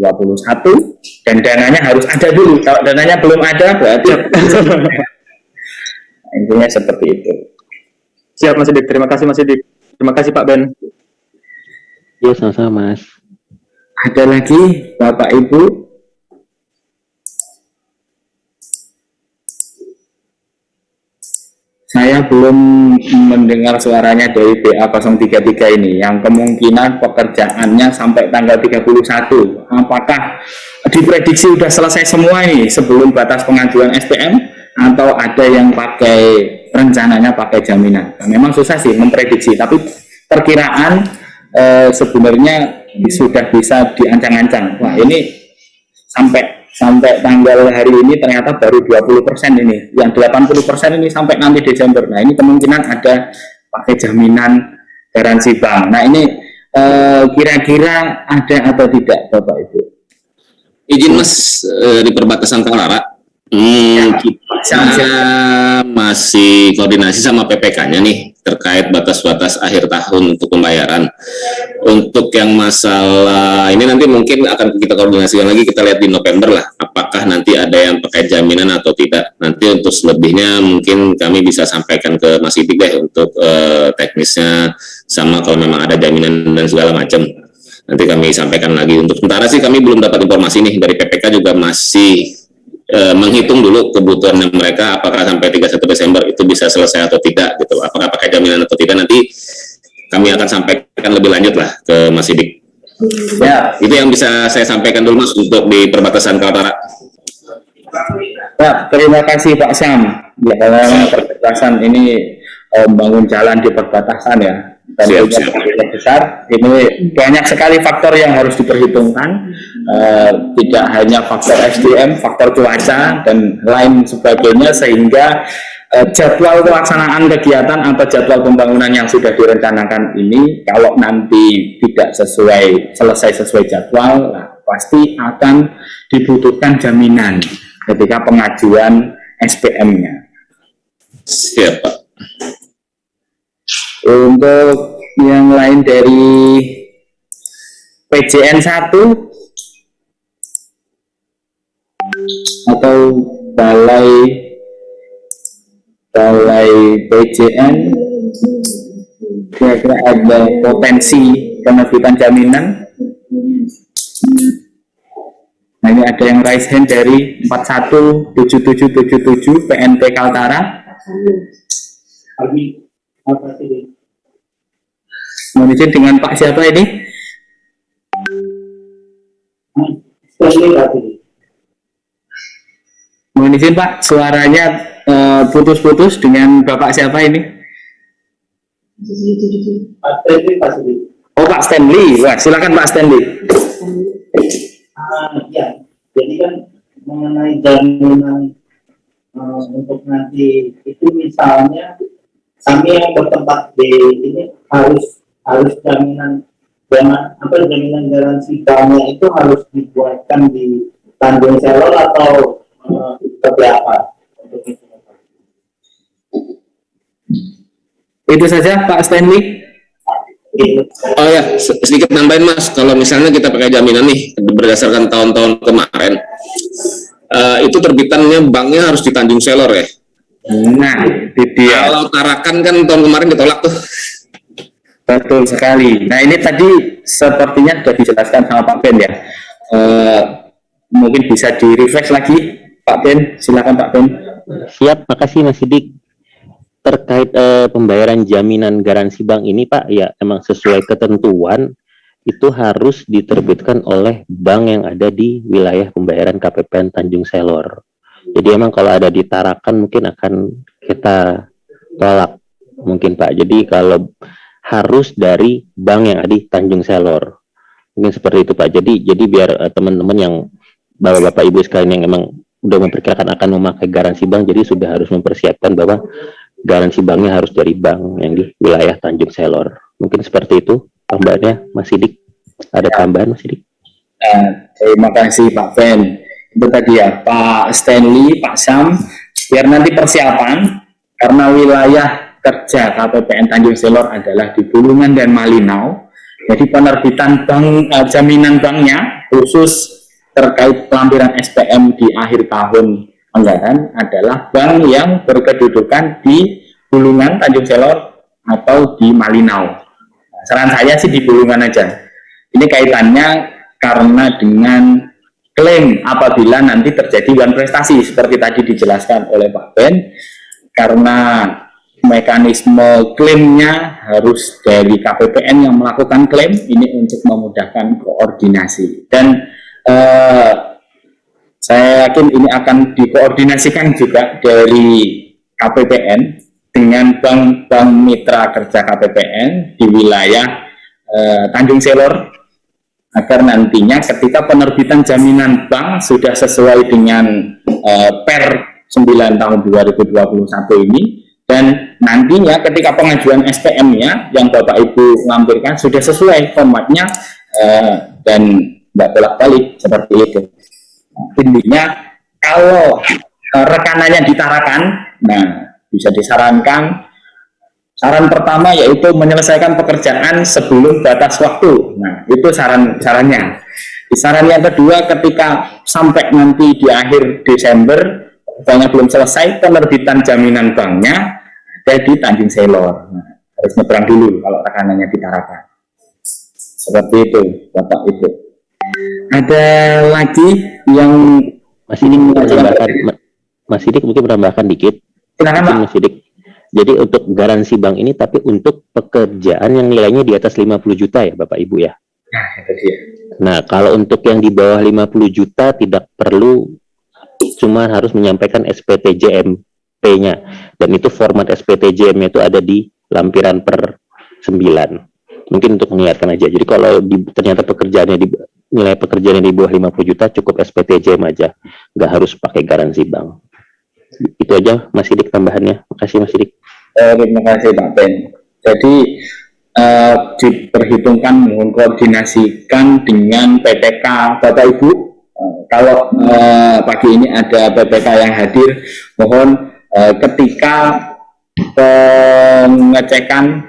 dan dananya harus ada dulu. Kalau dananya belum ada berarti intinya seperti itu. Siap Mas Sidik, terima kasih Mas Sidik. Terima kasih Pak Ben. Ya sama-sama Mas. Ada lagi Bapak Ibu? Saya belum mendengar suaranya dari BA033 ini yang kemungkinan pekerjaannya sampai tanggal 31. Apakah diprediksi sudah selesai semua ini sebelum batas pengajuan SPM atau ada yang pakai rencananya pakai jaminan? Nah, memang susah sih memprediksi, tapi perkiraan sebenarnya sudah bisa diancang-ancang. Wah, ini sampai tanggal hari ini ternyata baru 20% ini, yang 80% ini sampai nanti Desember. Nah, ini kemungkinan ada pakai jaminan garansi bank. Nah, ini kira-kira ada atau tidak Bapak Ibu? Izin Mas, di perbatasan Kalara, kita masih koordinasi sama PPK-nya nih terkait batas-batas akhir tahun untuk pembayaran. Untuk yang masalah ini nanti mungkin akan kita koordinasikan lagi, kita lihat di November lah, apakah nanti ada yang pakai jaminan atau tidak. Nanti untuk selebihnya mungkin kami bisa sampaikan ke Mas Idik deh untuk teknisnya, sama kalau memang ada jaminan dan segala macam. Nanti kami sampaikan lagi. Untuk sementara sih kami belum dapat informasi nih, dari PPK juga masih menghitung dulu kebutuhan mereka, apakah sampai 31 Desember itu bisa selesai atau tidak gitu, apakah pakai jaminan atau tidak. Nanti kami akan sampaikan lebih lanjut lah ke Mas Sidik. Ya, itu yang bisa saya sampaikan dulu Mas untuk di perbatasan Kaltara. Ya, terima kasih Pak Syam. Ya, kalau perbatasan ini membangun jalan di perbatasan ya, dan siap. Besar, ini banyak sekali faktor yang harus diperhitungkan, tidak hanya faktor SDM, faktor cuaca dan lain sebagainya, sehingga jadwal pelaksanaan kegiatan atau jadwal pembangunan yang sudah direncanakan ini kalau nanti tidak selesai sesuai jadwal, nah, pasti akan dibutuhkan jaminan ketika pengajuan SPM-nya. Siap Pak. Untuk yang lain dari PJN 1 atau balai PJN, kira-kira ada potensi penerbitan jaminan. Nah, ini ada yang raise hand dari 417777 PNP Kaltara. Mohon izin dengan Pak siapa ini? Mohon izin Pak, suaranya putus-putus, dengan Bapak siapa ini? Oh, Pak Stanley. Wah, silakan Pak Stanley. Ya, jadi kan mengenai jaminan untuk nanti itu, misalnya kami yang bertempat di ini harus jaminan garansi banknya itu harus dibuatkan di Tanjung Selor atau seperti apa? Itu saja Pak Stanley. Oh ya, sedikit nambahin Mas, kalau misalnya kita pakai jaminan nih berdasarkan tahun-tahun kemarin, itu terbitannya banknya harus di Tanjung Selor ya. Nah, itu dia. Kalau Tarakan kan tahun kemarin ditolak tuh. Betul sekali. Nah, ini tadi sepertinya sudah dijelaskan sama Pak Ben ya. Mungkin bisa di-refresh lagi Pak Ben, silakan Pak Ben. Siap, makasih Mas Sidik. Terkait pembayaran jaminan garansi bank ini Pak, ya emang sesuai ketentuan itu harus diterbitkan oleh bank yang ada di wilayah pembayaran KPPN Tanjung Selor. Jadi emang kalau ada di Tarakan mungkin akan kita tolak mungkin Pak. Jadi kalau harus dari bank yang ada di Tanjung Selor, mungkin seperti itu Pak. Jadi biar teman-teman yang bapak-bapak ibu sekalian yang emang udah memperkirakan akan memakai garansi bank, jadi sudah harus mempersiapkan bahwa garansi banknya harus dari bank yang di wilayah Tanjung Selor. Mungkin seperti itu tambahannya Mas Sidik. Ada tambahan Mas Sidik? Terima kasih Pak Ben. Itu tadi ya Pak Stanley, Pak Syam, biar nanti persiapan, karena wilayah kerja KPPN Tanjung Selor adalah di Bulungan dan Malinau. Jadi penerbitan bank, jaminan banknya khusus terkait pelampiran SPM di akhir tahun anggaran adalah bank yang berkedudukan di Bulungan, Tanjung Selor atau di Malinau. Nah, saran saya sih di Bulungan aja. Ini kaitannya karena dengan klaim apabila nanti terjadi wan prestasi seperti tadi dijelaskan oleh Pak Ben, karena mekanisme klaimnya harus dari KPPN yang melakukan klaim, ini untuk memudahkan koordinasi. Dan saya yakin ini akan dikoordinasikan juga dari KPPN dengan bank-bank mitra kerja KPPN di wilayah Tanjung Selor, agar nantinya ketika penerbitan jaminan bank sudah sesuai dengan Per 9 tahun 2021 ini, dan nantinya ketika pengajuan SPM-nya yang Bapak Ibu lampirkan sudah sesuai formatnya dan tidak bolak-balik seperti itu. Intinya kalau rekanannya ditarakan, nah bisa disarankan, saran pertama yaitu menyelesaikan pekerjaan sebelum batas waktu. Nah itu sarannya. Saran yang kedua, ketika sampai nanti di akhir Desember banknya belum selesai, penerbitan jaminan banknya ada di Tanjung Selor. Nah, harus nyebrang dulu kalau rekanannya ditarakan. Seperti itu Bapak Ibu. Ada lagi yang Mas Sidik mungkin menambahkan dikit. Silakan, Pak. Mas Sidik. Jadi untuk garansi bank ini tapi untuk pekerjaan yang nilainya di atas 50 juta ya Bapak Ibu ya. Nah, itu dia. Nah, kalau untuk yang di bawah 50 juta tidak perlu, cuma harus menyampaikan SPTJMP-nya. Dan itu format SPTJM-nya itu ada di lampiran per 9. Mungkin untuk mengingatkan aja. Jadi kalau ternyata nilai pekerjaannya di bawah 50 juta cukup SPTJM aja, nggak harus pakai garansi bank. Itu aja Mas Sidik tambahannya. Makasih Mas Sidik. Terima kasih Pak Ben. Jadi diperhitungkan mengkoordinasikan dengan PPK Bapak Ibu. Kalau pagi ini ada PPK yang hadir, mohon ketika pengecekan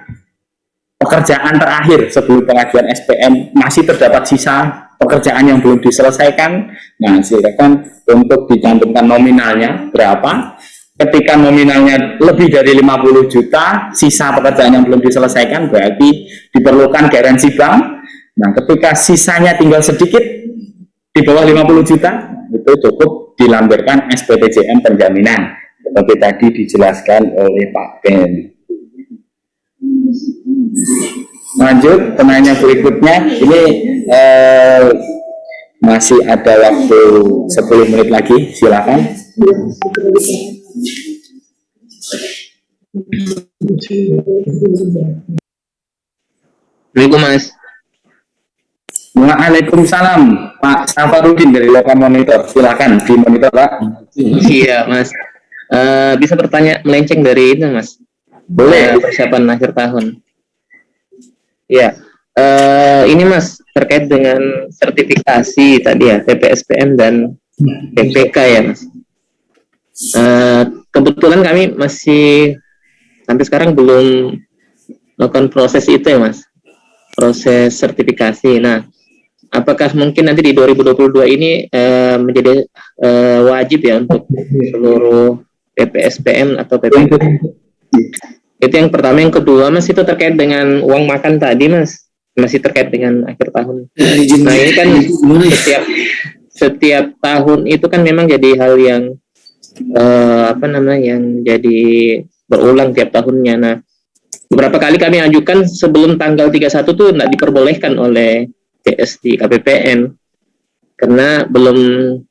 pekerjaan terakhir sebelum pengajuan SPM masih terdapat sisa pekerjaan yang belum diselesaikan, nah silakan untuk dicantumkan nominalnya berapa. Ketika nominalnya lebih dari 50 juta, sisa pekerjaan yang belum diselesaikan, berarti diperlukan garansi bank. Nah, ketika sisanya tinggal sedikit di bawah 50 juta, itu cukup dilampirkan SPTJM penjaminan seperti tadi dijelaskan oleh Pak Ben. Lanjut penanya berikutnya, ini masih ada waktu 10 menit lagi, silakan. Assalamualaikum Mas. Waalaikumsalam, Pak Safarudin dari Loka Monitor, silakan di monitor Pak. Iya Mas. Bisa bertanya melenceng dari itu Mas? Boleh. Persiapan akhir tahun. Ya, ini Mas terkait dengan sertifikasi tadi ya, PPSPM dan PPK ya Mas. Kebetulan kami masih sampai sekarang belum melakukan proses itu ya Mas, proses sertifikasi. Nah, apakah mungkin nanti di 2022 ini menjadi wajib ya untuk seluruh PPSPM atau PPK? Itu yang pertama. Yang kedua Mas, itu terkait dengan uang makan tadi Mas, masih terkait dengan akhir tahun. Nah ini kan setiap tahun itu kan memang jadi hal yang yang jadi berulang tiap tahunnya. Nah beberapa kali kami ajukan sebelum tanggal 31 tuh tidak diperbolehkan oleh PS di KPPN karena belum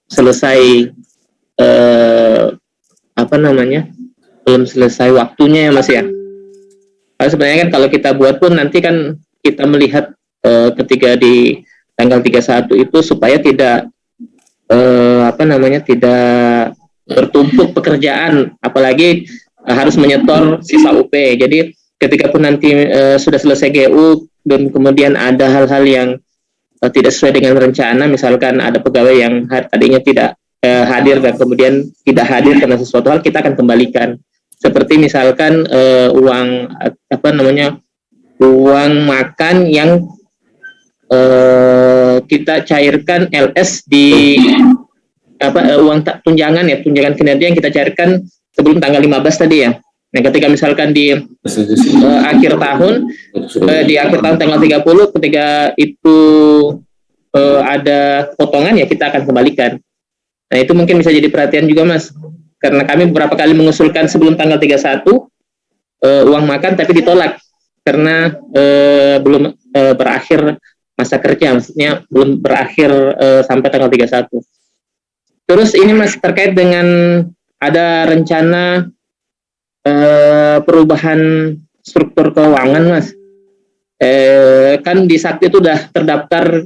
selesai belum selesai waktunya ya Mas ya. Kalau sebenarnya kan kalau kita buat pun nanti kan kita melihat ketika di tanggal 31 itu supaya tidak tidak bertumpuk pekerjaan, apalagi harus menyetor sisa UP. Jadi ketika pun nanti sudah selesai GU dan kemudian ada hal-hal yang tidak sesuai dengan rencana, misalkan ada pegawai yang tadinya tidak hadir dan kemudian tidak hadir karena sesuatu hal, kita akan kembalikan. Seperti misalkan uang makan yang kita cairkan LS di uang tunjangan kinerja yang kita cairkan sebelum tanggal 15 tadi ya. Nah, ketika misalkan di akhir tahun tanggal 30 ketika itu ada potongan ya kita akan kembalikan. Nah, itu mungkin bisa jadi perhatian juga Mas. Karena kami beberapa kali mengusulkan sebelum tanggal 31 uang makan tapi ditolak karena belum berakhir masa kerja, maksudnya belum berakhir sampai tanggal 31. Terus ini Mas terkait dengan ada rencana perubahan struktur keuangan Mas. Kan di Sakti itu udah terdaftar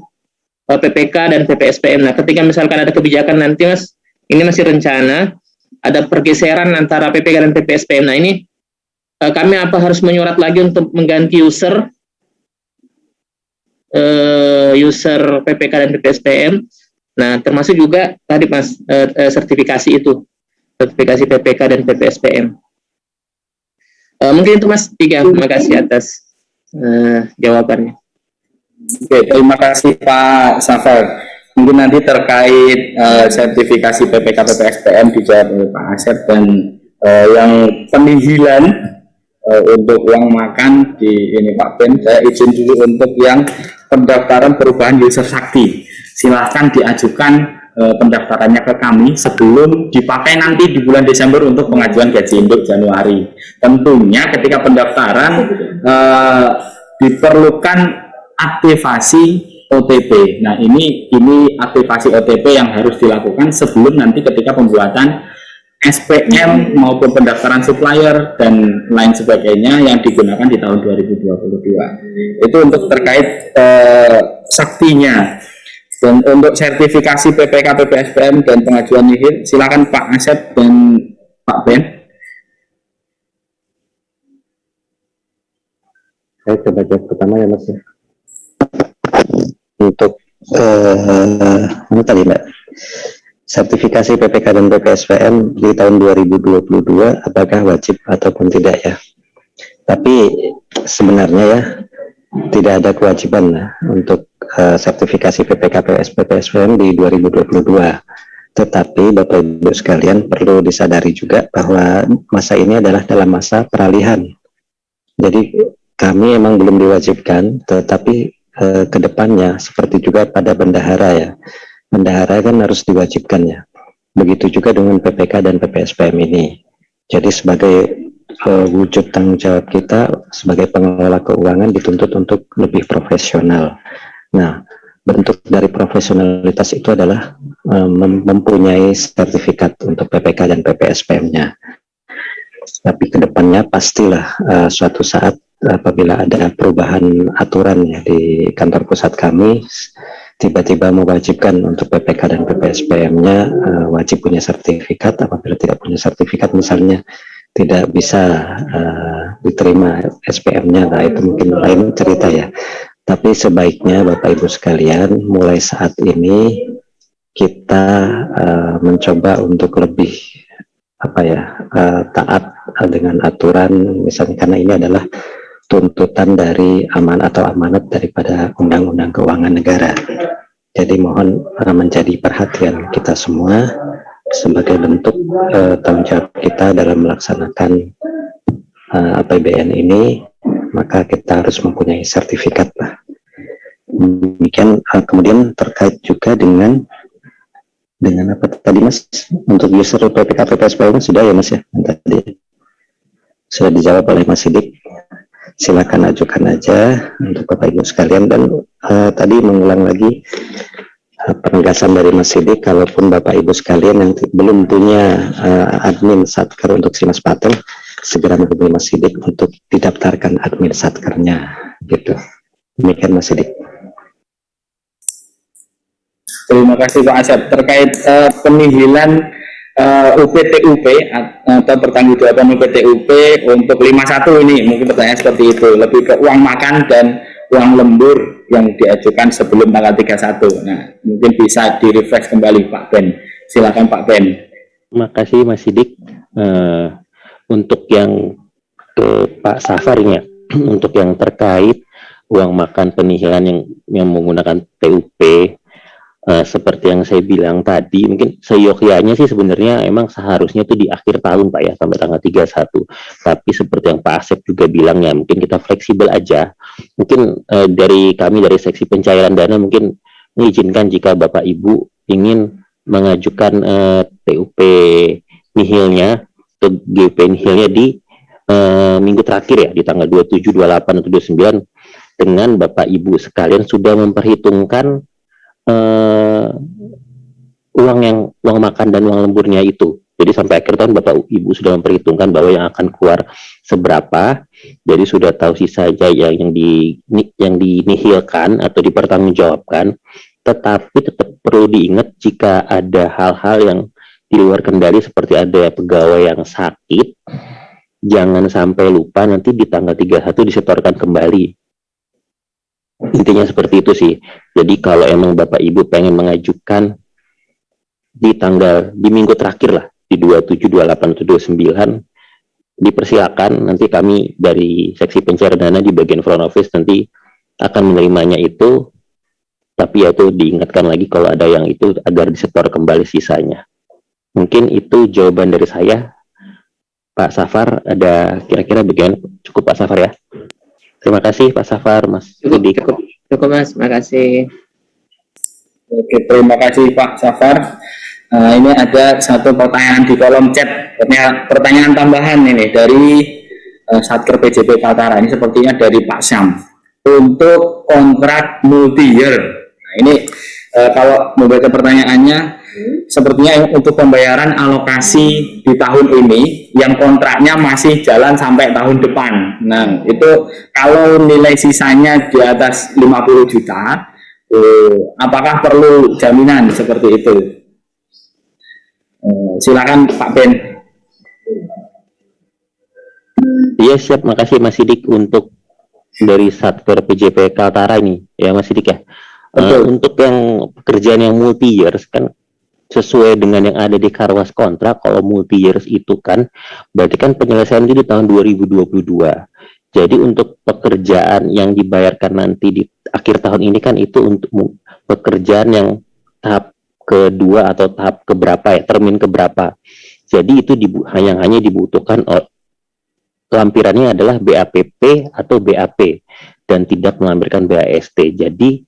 PPK dan PPSPM. Nah, ketika misalkan ada kebijakan nanti Mas, ini masih rencana ada pergeseran antara PPK dan PPSPM. Nah, ini kami apa harus menyurat lagi untuk mengganti user PPK dan PPSPM. Nah, termasuk juga tadi Mas sertifikasi itu, sertifikasi PPK dan PPSPM. Mungkin itu Mas 3. Terima kasih atas jawabannya. Oke, terima kasih Pak Safar. Mungkin nanti terkait sertifikasi PPK PPSPM dijawab oleh Pak Asep, dan yang penihilan untuk uang makan di ini Pak Ben, saya izin dulu untuk yang pendaftaran perubahan user Sakti. Silahkan diajukan pendaftarannya ke kami sebelum dipakai nanti di bulan Desember untuk pengajuan gaji induk Januari. Tentunya ketika pendaftaran diperlukan aktivasi OTP. Nah, ini aktivasi OTP yang harus dilakukan sebelum nanti ketika pembuatan SPM maupun pendaftaran supplier dan lain sebagainya yang digunakan di tahun 2022. Itu untuk terkait Saktinya. Dan untuk sertifikasi PPK PPSPM dan pengajuan nihil, silakan Pak Asep dan Pak Ben. Saya coba jawab pertama ya Mas. Untuk ini tadi Mbak, sertifikasi PPK dan PPSPM di tahun 2022 apakah wajib ataupun tidak ya? Tapi sebenarnya ya tidak ada kewajiban untuk sertifikasi PPK PPSPM di 2022. Tetapi Bapak Ibu sekalian perlu disadari juga bahwa masa ini adalah dalam masa peralihan. Jadi kami memang belum diwajibkan, tetapi kedepannya seperti juga pada bendahara ya. Bendahara kan harus diwajibkan ya. Begitu juga dengan PPK dan PPSPM ini. Jadi sebagai wujud tanggung jawab kita sebagai pengelola keuangan dituntut untuk lebih profesional. Nah, bentuk dari profesionalitas itu adalah mempunyai sertifikat untuk PPK dan PPSPM-nya. Tapi kedepannya pastilah suatu saat apabila ada perubahan aturan ya di kantor pusat kami, tiba-tiba mewajibkan untuk PPK dan PPSPM-nya wajib punya sertifikat. Apabila tidak punya sertifikat misalnya tidak bisa diterima SPM-nya, nah itu mungkin lain cerita ya. Tapi sebaiknya Bapak Ibu sekalian mulai saat ini kita mencoba untuk lebih taat dengan aturan, misalnya karena ini adalah tuntutan dari amanat daripada Undang-Undang Keuangan Negara. Jadi mohon menjadi perhatian kita semua sebagai bentuk tanggung jawab kita dalam melaksanakan APBN ini, maka kita harus mempunyai sertifikat. Demikian. Kemudian terkait juga dengan apa tadi Mas, untuk user PPK PPSPM sudah ya Mas ya, tadi sudah dijawab oleh Mas Sidik. Silakan ajukan aja untuk Bapak Ibu sekalian. Dan tadi mengulang lagi penegasan dari Mas Sidik, kalaupun Bapak Ibu sekalian yang belum punya admin satker untuk Simas Paten, segera menghubungi Mas Sidik untuk didaftarkan admin satkernya gitu. Demikian Mas Sidik. Terima kasih Pak Asep. Terkait penihilan UPTUP atau pertanggungjawaban UPTUP untuk 51 ini, mungkin pertanyaan seperti itu, lebih ke uang makan dan uang lembur yang diajukan sebelum tanggal 31. Nah, mungkin bisa di-refresh kembali Pak Ben. Silakan Pak Ben. Terima kasih Mas Sidik. Untuk yang ke Pak Safar ya, untuk yang terkait uang makan penihilan yang menggunakan TUP, seperti yang saya bilang tadi, mungkin seyogyanya sih sebenarnya emang seharusnya itu di akhir tahun Pak ya, sampai tanggal 31. Tapi seperti yang Pak Asep juga bilang ya, mungkin kita fleksibel aja. Mungkin dari kami dari seksi pencairan dana mungkin mengizinkan jika Bapak Ibu ingin mengajukan TUP nihilnya atau GP nihilnya di minggu terakhir ya, di tanggal 27, 28 atau 29, dengan Bapak Ibu sekalian sudah memperhitungkan uang makan dan uang lemburnya itu. Jadi sampai akhir tahun Bapak Ibu sudah memperhitungkan bahwa yang akan keluar seberapa. Jadi sudah tahu sisa saja yang dinihilkan atau dipertanggungjawabkan. Tetapi tetap perlu diingat jika ada hal-hal yang di luar kendali seperti ada pegawai yang sakit, jangan sampai lupa nanti di tanggal 31 disetorkan kembali. Intinya seperti itu sih. Jadi kalau emang Bapak Ibu pengen mengajukan di minggu terakhir lah, di 27, 28 atau 29, dipersilakan. Nanti kami dari seksi pencairan dana di bagian front office nanti akan menerimanya itu. Tapi ya itu diingatkan lagi kalau ada yang itu agar disetor kembali sisanya. Mungkin itu jawaban dari saya. Pak Safar, ada kira-kira bagian cukup Pak Safar ya? Terima kasih Pak Safar, Mas Budi. Cukup Mas, makasih. Oke, terima kasih Pak Safar. Ini ada satu pertanyaan di kolom chat, pertanyaan tambahan ini dari Satker PJP Kaltara, ini sepertinya dari Pak Syam. Untuk kontrak multi-year, nah ini kalau membaca pertanyaannya, sepertinya untuk pembayaran alokasi di tahun ini yang kontraknya masih jalan sampai tahun depan. Nah, itu kalau nilai sisanya di atas 50 juta, apakah perlu jaminan seperti itu? Silakan Pak Ben. Iya siap, makasih Mas Sidik untuk dari Satker PJP Kaltara ini ya Mas Sidik ya. Untuk yang pekerjaan yang multi years kan sesuai dengan yang ada di Karwas kontrak, kalau multi years itu kan berarti kan penyelesaian itu di tahun 2022. Jadi untuk pekerjaan yang dibayarkan nanti di akhir tahun ini kan itu untuk pekerjaan yang tahap kedua atau tahap keberapa ya, termin keberapa. Jadi itu hanya dibutuhkan lampirannya adalah BAPP atau BAP dan tidak melampirkan BAST. Jadi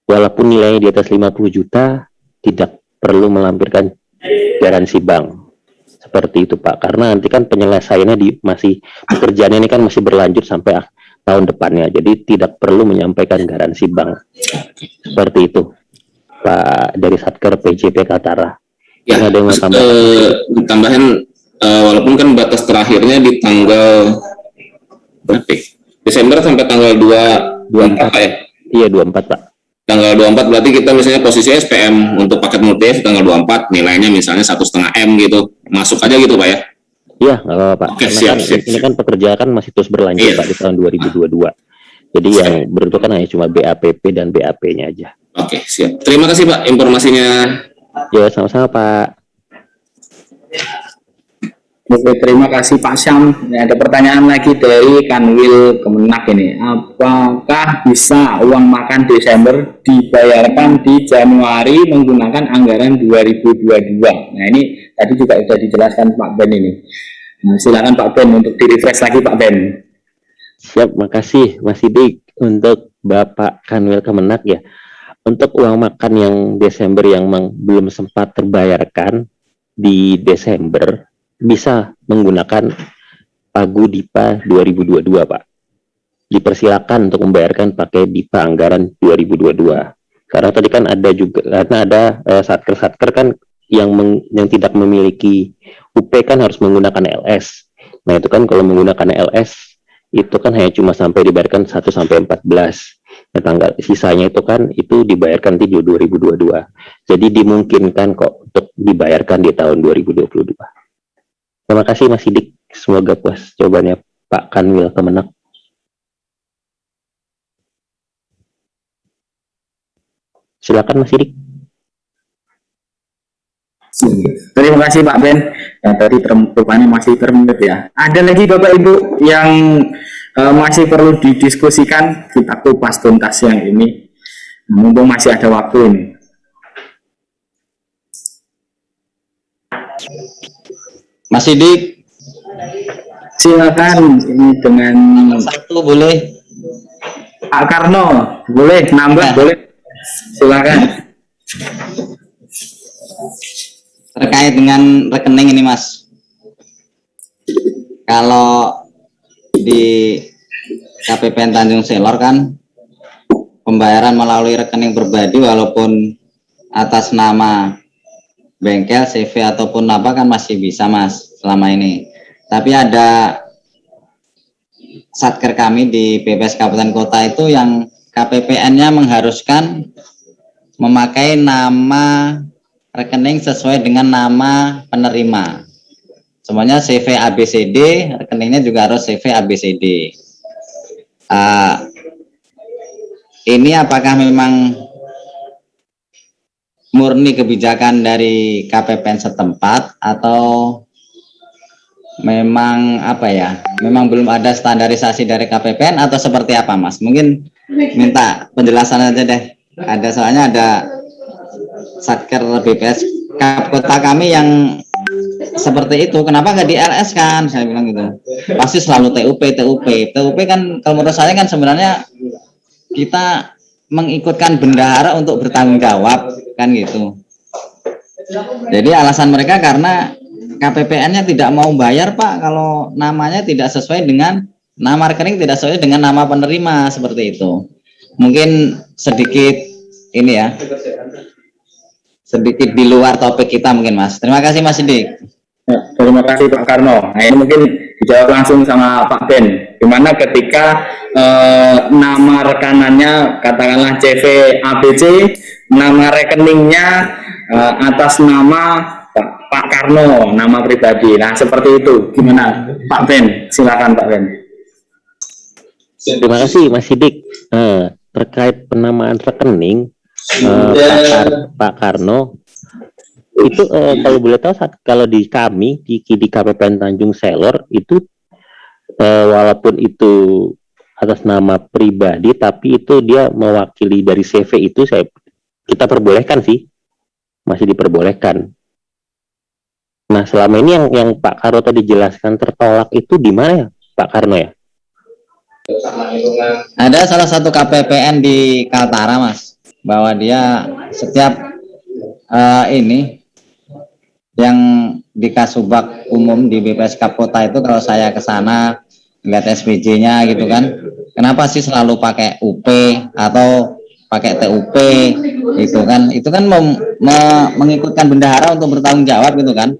walaupun nilainya di atas 50 juta tidak perlu melampirkan garansi bank. Seperti itu Pak, karena nanti kan penyelesaiannya pekerjaannya ini kan masih berlanjut sampai tahun depannya. Jadi tidak perlu menyampaikan garansi bank. Seperti itu Pak dari Satker PJP Kaltara. Ya, ada yang mau tambahin walaupun kan batas terakhirnya di tanggal berapa? Desember sampai tanggal 24 ya? Iya 24 Pak. Tanggal 24 berarti kita misalnya posisi SPM untuk paket multi tanggal 24 nilainya misalnya 1,5 M gitu, masuk aja gitu Pak ya? Iya nggak apa-apa Pak. Oke, siap. Ini kan pekerjaan kan masih terus berlanjut Pak di tahun 2022. Jadi yang beruntung kan hanya cuma BAPP dan BAP-nya aja. Oke, siap. Terima kasih Pak informasinya. Ya, sama-sama Pak. Oke, terima kasih Pak Syam. Ada pertanyaan lagi dari Kanwil Kemenak ini. Apakah bisa uang makan Desember dibayarkan di Januari menggunakan anggaran 2022? Nah, ini tadi juga sudah dijelaskan Pak Ben ini. Nah, silakan Pak Ben untuk di-refresh lagi Pak Ben. Siap, makasih Mas Sidik untuk Bapak Kanwil Kemenak ya. Untuk uang makan yang Desember yang belum sempat terbayarkan di Desember bisa menggunakan Pagu Dipa 2022 Pak. Dipersilakan untuk membayarkan pakai Dipa anggaran 2022. Karena tadi kan ada juga satker-satker kan yang tidak memiliki UP kan harus menggunakan LS. Nah itu kan kalau menggunakan LS itu kan hanya cuma sampai dibayarkan 1 sampai 14. Nah, tanggal sisanya itu kan itu dibayarkan di 2022. Jadi dimungkinkan kok untuk dibayarkan di tahun 2022. Terima kasih Mas Sidik. Semoga puas jawabannya Pak Kanwil Kemenak. Silakan Mas Sidik. Terima kasih Pak Ben. Nah, tadi pertanyaannya masih termenit ya. Ada lagi Bapak Ibu yang masih perlu didiskusikan, kita kupas tuntas yang ini. Mumpung masih ada waktu ini. Mas Sidik, silakan. Ini dengan satu boleh. Pak Karno, boleh nambah, boleh. Silakan. Terkait dengan rekening ini Mas. kalau di KPPN Tanjung Selor kan pembayaran melalui rekening pribadi walaupun atas nama bengkel, CV ataupun apa kan masih bisa Mas selama ini. Tapi ada satker kami di BPS Kabupaten Kota itu yang KPPN-nya mengharuskan memakai nama rekening sesuai dengan nama penerima. Semuanya CV ABCD, rekeningnya juga harus CV ABCD. Ini apakah memang murni kebijakan dari KPPN setempat atau memang apa ya? Memang belum ada standarisasi dari KPPN atau seperti apa, Mas? Mungkin minta penjelasan aja deh. Soalnya ada satker BPS kota kami yang seperti itu. Kenapa nggak di LS kan? Saya bilang gitu. Pasti selalu TUP kan kalau menurut saya kan sebenarnya kita mengikutkan bendahara untuk bertanggung jawab kan gitu. Jadi alasan mereka karena KPPN-nya tidak mau bayar Pak kalau namanya tidak sesuai dengan nama rekening, tidak sesuai dengan nama penerima, seperti itu. Mungkin sedikit ini ya, sedikit di luar topik kita mungkin Mas. Terima kasih Mas Sidik. Terima kasih Pak Karno. Nah ini mungkin dijawab langsung sama Pak Ben. Dimana ketika nama rekanannya katakanlah CV ABC, nama rekeningnya atas nama Pak Karno, nama pribadi. Nah seperti itu. Gimana Pak Ben? Silakan Pak Ben. Terima kasih Mas Sidik. Terkait penamaan rekening Pak Karno itu kalau boleh tahu kalau di kami di KPPN Tanjung Selor itu walaupun itu atas nama pribadi tapi itu dia mewakili dari CV itu kita perbolehkan sih, masih diperbolehkan. Nah selama ini yang Pak Karno tadi jelaskan tertolak itu di mana ya Pak Karno ya? Ada salah satu KPPN di Kaltara Mas, bahwa dia setiap ini yang di Kasubag umum di BPS Kota itu kalau saya ke sana lihat SPJ-nya gitu kan, kenapa sih selalu pakai UP atau pakai TUP gitu kan? Itu kan mengikutkan bendahara untuk bertanggung jawab gitu kan.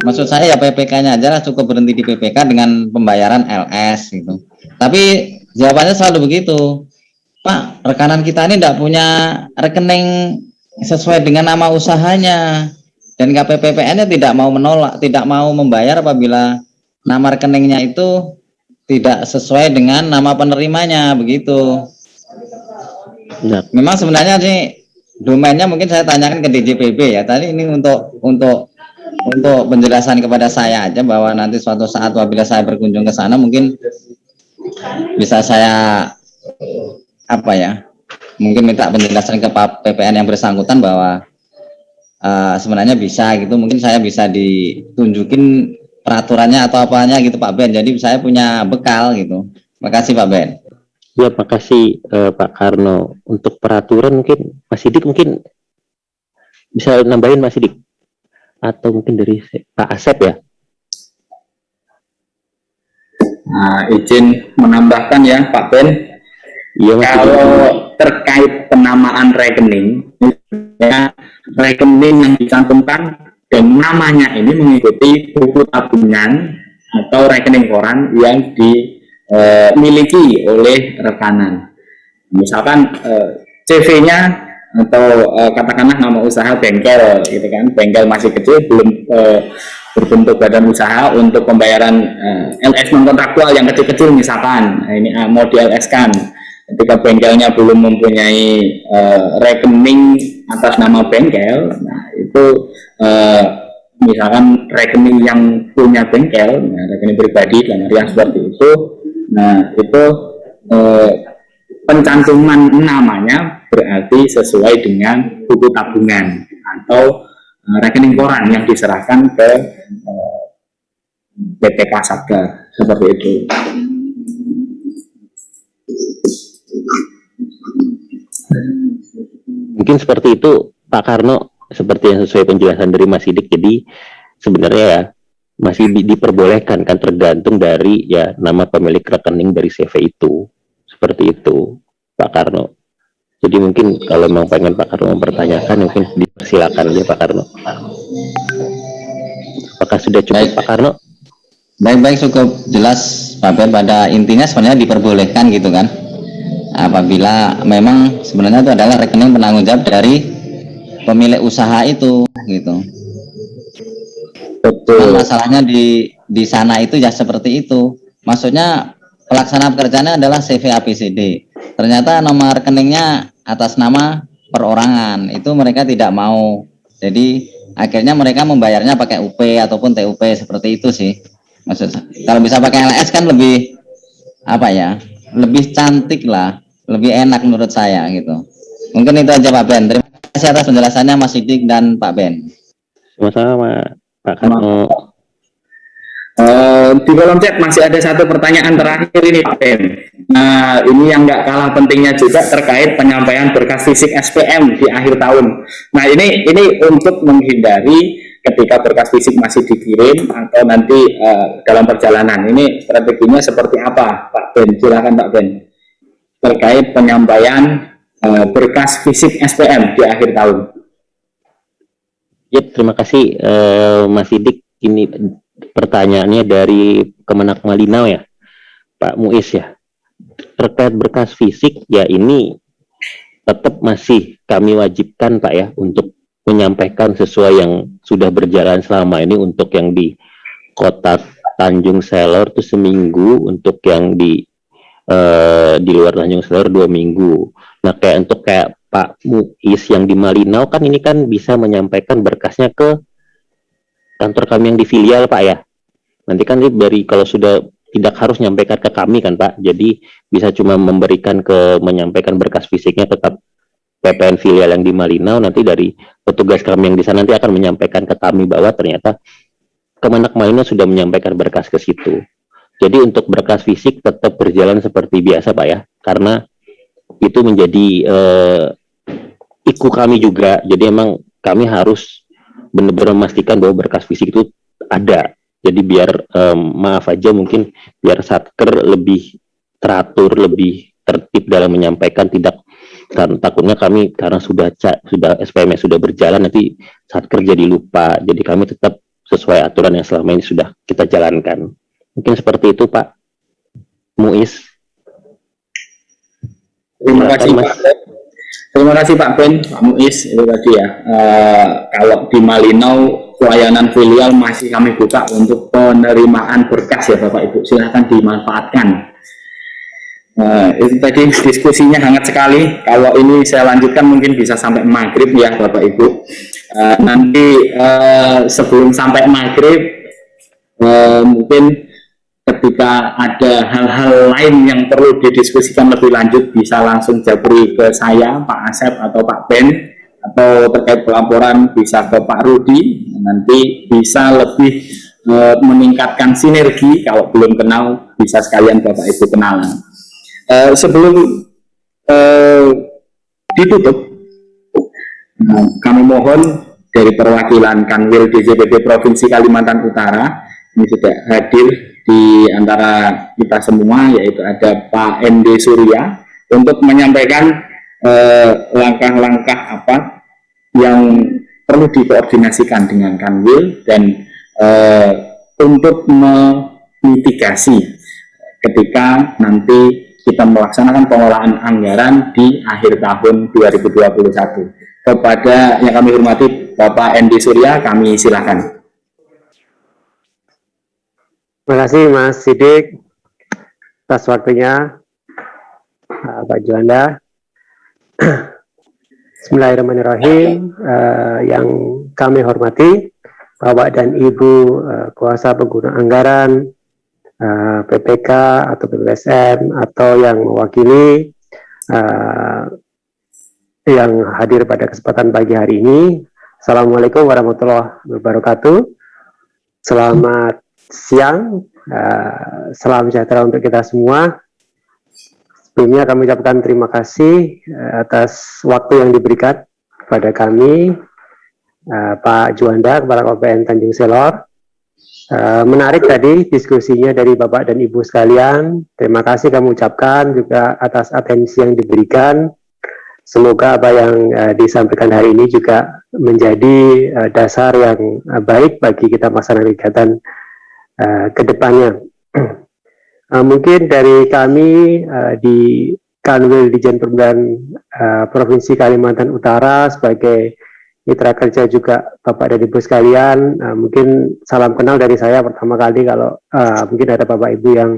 Maksud saya ya PPK-nya aja lah, cukup berhenti di PPK dengan pembayaran LS gitu. Tapi jawabannya selalu begitu, Pak, rekanan kita ini tidak punya rekening sesuai dengan nama usahanya. Dan KPPN-nya tidak mau menolak, tidak mau membayar apabila nama rekeningnya itu tidak sesuai dengan nama penerimanya, begitu. Nah. Memang sebenarnya sih domainnya mungkin saya tanyakan ke DJPB ya. Tadi ini untuk penjelasan kepada saya aja, bahwa nanti suatu saat apabila saya berkunjung ke sana mungkin bisa saya mungkin minta penjelasan ke PPN yang bersangkutan bahwa sebenarnya bisa gitu, mungkin saya bisa ditunjukin peraturannya atau apanya gitu Pak Ben, jadi saya punya bekal gitu. Makasih Pak Ben. Ya makasih Pak Karno. Untuk peraturan mungkin Mas Sidik mungkin bisa nambahin Mas Sidik, atau mungkin dari Pak Asep ya. Nah, izin menambahkan ya Pak Ben. Iya, kalau terkait penamaan rekening, ya, rekening yang dicantumkan dan namanya ini mengikuti buku tabungan atau rekening koran yang dimiliki oleh rekanan. Misalkan CV-nya atau katakanlah nama usaha bengkel, gitu kan? Bengkel masih kecil, belum berbentuk badan usaha untuk pembayaran LS non kontraktual yang kecil-kecil misalkan. Nah, ini mau di LS kan. Ketika bengkelnya belum mempunyai rekening atas nama bengkel, nah itu misalkan rekening yang punya bengkel, nah, rekening pribadi dan yang seperti itu, nah itu pencantuman namanya berarti sesuai dengan buku tabungan atau rekening koran yang diserahkan ke BPK Satker, seperti itu. Mungkin seperti itu Pak Karno, seperti yang sesuai penjelasan dari Mas Sidik. Jadi sebenarnya ya masih diperbolehkan kan, tergantung dari ya nama pemilik rekening dari CV itu. Seperti itu, Pak Karno. Jadi mungkin kalau memang pengen Pak Karno mempertanyakan, mungkin dipersilakan aja Pak Karno. Apakah sudah cukup Baik. Pak Karno? Baik, cukup jelas Pak Ben. Pada intinya sebenarnya diperbolehkan gitu kan, apabila memang sebenarnya itu adalah rekening penanggung jawab dari pemilik usaha itu gitu. Betul. Masalahnya di sana itu ya seperti itu. Maksudnya pelaksana pekerjaannya adalah CV ABCD. Ternyata nomor rekeningnya atas nama perorangan. Itu mereka tidak mau. Jadi akhirnya mereka membayarnya pakai UP ataupun TUP seperti itu sih. Maksudnya kalau bisa pakai LS kan lebih apa ya? Lebih cantik lah, lebih enak menurut saya gitu. Mungkin itu aja Pak Ben. Terima kasih atas penjelasannya Mas Sidik dan Pak Ben. Sama-sama Pak Karno. Di kolom chat masih ada satu pertanyaan terakhir ini Pak Ben. Nah, ini yang nggak kalah pentingnya juga terkait penyampaian berkas fisik SPM di akhir tahun. Nah, ini untuk menghindari ketika berkas fisik masih dikirim atau nanti dalam perjalanan. Ini strateginya seperti apa Pak Ben? Silakan Pak Ben. Terkait penyampaian berkas fisik SPM di akhir tahun. Ya, terima kasih Mas Sidik. Ini pertanyaannya dari Kemenak Malinau ya, Pak Muiz ya. Terkait berkas fisik ya, ini tetap masih kami wajibkan Pak ya untuk menyampaikan sesuai yang sudah berjalan selama ini. Untuk yang di kota Tanjung Selor itu seminggu, untuk yang di luar Tanjung Selor 2 minggu. Nah, untuk Pak Muiz yang di Malinau kan ini kan bisa menyampaikan berkasnya ke kantor kami yang di filial Pak ya. Nanti kan dari kalau sudah tidak harus menyampaikan ke kami kan Pak. Jadi bisa cuma menyampaikan berkas fisiknya tetap PPN filial yang di Malinau. Nanti dari petugas kami yang di sana nanti akan menyampaikan ke kami bahwa ternyata Kemenak Malinau sudah menyampaikan berkas ke situ. Jadi untuk berkas fisik tetap berjalan seperti biasa Pak ya. Karena itu menjadi IKU kami juga. Jadi emang kami harus benar-benar memastikan bahwa berkas fisik itu ada. Jadi biar maaf aja mungkin biar Satker lebih teratur, lebih tertib dalam menyampaikan, tidak kan takutnya kami karena sudah SPM sudah berjalan nanti Satker jadi lupa. Jadi kami tetap sesuai aturan yang selama ini sudah kita jalankan. Mungkin seperti itu Pak Muiz. Terima kasih Pak. Terima kasih Pak Ben, Pak Muiz, itu tadi ya. Kalau di Malinau pelayanan filial masih kami buka untuk penerimaan berkas ya Bapak Ibu. Silahkan dimanfaatkan. Itu tadi diskusinya hangat sekali. Kalau ini saya lanjutkan mungkin bisa sampai maghrib ya Bapak Ibu. Nanti sebelum sampai maghrib mungkin ketika ada hal-hal lain yang perlu didiskusikan lebih lanjut bisa langsung japri ke saya, Pak Asep atau Pak Ben, atau terkait pelaporan bisa ke Pak Rudi. Nanti bisa lebih meningkatkan sinergi. Kalau belum kenal bisa sekalian Bapak Ibu kenalan. Sebelum ditutup, kami mohon dari perwakilan Kanwil DJPD Provinsi Kalimantan Utara ini sudah hadir di antara kita semua, yaitu ada Pak ND Surya untuk menyampaikan langkah-langkah apa yang perlu dikoordinasikan dengan Kanwil dan untuk memitigasi ketika nanti kita melaksanakan pengelolaan anggaran di akhir tahun 2021. Kepada yang kami hormati Bapak ND Surya, kami silakan. Terima kasih Mas Sidik atas waktunya, Pak Juanda. Bismillahirrahmanirrahim. Yang kami hormati Bapak dan Ibu kuasa pengguna anggaran, PPK atau PPSM atau yang mewakili yang hadir pada kesempatan pagi hari ini. Assalamualaikum warahmatullahi wabarakatuh. Selamat siang, salam sejahtera untuk kita semua. Sebelumnya kami ucapkan terima kasih atas waktu yang diberikan kepada kami, Pak Juanda, Kepala KPN Tanjung Selor, Menarik tadi diskusinya dari Bapak dan Ibu sekalian. Terima kasih kami ucapkan juga atas atensi yang diberikan. Semoga apa yang disampaikan hari ini juga menjadi dasar yang baik bagi kita melaksanakan kegiatan ke depannya. Mungkin dari kami di Kanwil Dijen Perhubungan Provinsi Kalimantan Utara sebagai mitra kerja juga Bapak dan Ibu sekalian, mungkin salam kenal dari saya pertama kali kalau mungkin ada Bapak Ibu yang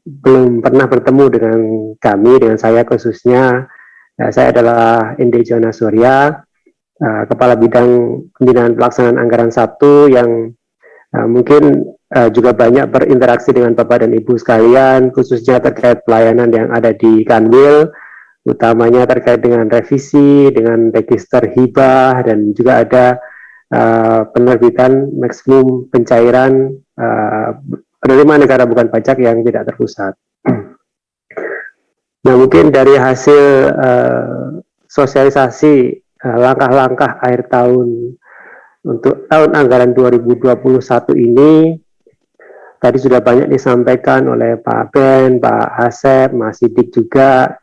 belum pernah bertemu dengan kami, dengan saya khususnya. Saya adalah Ende Jona Surya, Kepala Bidang Pembinaan Pelaksanaan Anggaran 1 yang mungkin juga banyak berinteraksi dengan Bapak dan Ibu sekalian, khususnya terkait pelayanan yang ada di Kanwil, utamanya terkait dengan revisi, dengan register hibah, dan juga ada penerbitan maksimum pencairan penerimaan negara bukan pajak yang tidak terpusat. Nah, mungkin dari hasil sosialisasi langkah-langkah akhir tahun untuk tahun anggaran 2021 ini, tadi sudah banyak disampaikan oleh Pak Ben, Pak Asep, Mas Sidik juga.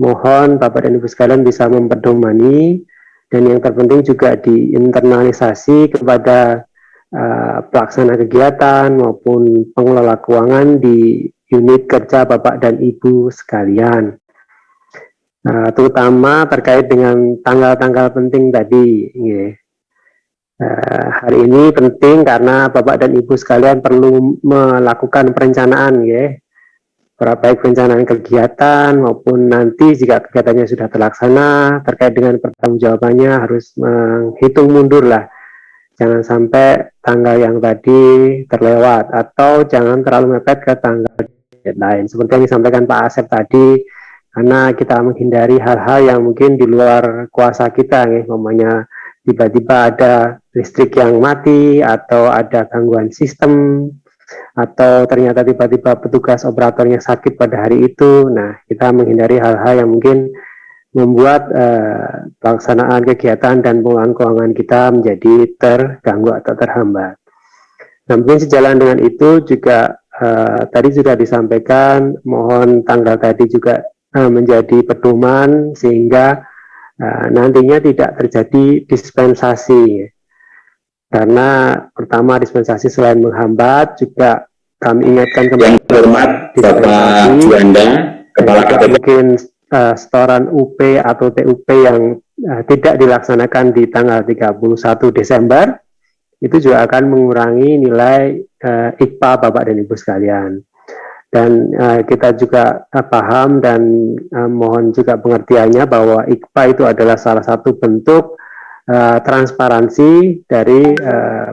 Mohon Bapak dan Ibu sekalian bisa memperdomani, dan yang terpenting juga diinternalisasi kepada pelaksana kegiatan maupun pengelola keuangan di unit kerja Bapak dan Ibu sekalian. Terutama terkait dengan tanggal-tanggal penting tadi. Hari ini penting karena Bapak dan Ibu sekalian perlu melakukan perencanaan, baik perencanaan kegiatan maupun nanti jika kegiatannya sudah terlaksana, terkait dengan pertanggungjawabannya harus menghitung mundur lah. Jangan sampai tanggal yang tadi terlewat atau jangan terlalu mepet ke tanggal deadline. Seperti yang disampaikan Pak Asep tadi, karena kita menghindari hal-hal yang mungkin di luar kuasa kita, umpamanya tiba-tiba ada listrik yang mati atau ada gangguan sistem, atau ternyata tiba-tiba petugas operatornya sakit pada hari itu. Nah, kita menghindari hal-hal yang mungkin membuat pelaksanaan kegiatan dan pengelolaan keuangan kita menjadi terganggu atau terhambat. Nah, mungkin sejalan dengan itu juga tadi sudah disampaikan, mohon tanggal tadi juga menjadi pedoman sehingga nantinya tidak terjadi dispensasi. Karena pertama dispensasi selain menghambat juga kami ingatkan kembali yang terhormat Bapak Juanda, Kepala KPP. Mungkin setoran UP atau TUP yang tidak dilaksanakan di tanggal 31 Desember itu juga akan mengurangi nilai IKPA Bapak dan Ibu sekalian. Dan kita juga paham dan mohon juga pengertiannya bahwa IKPA itu adalah salah satu bentuk transparansi dari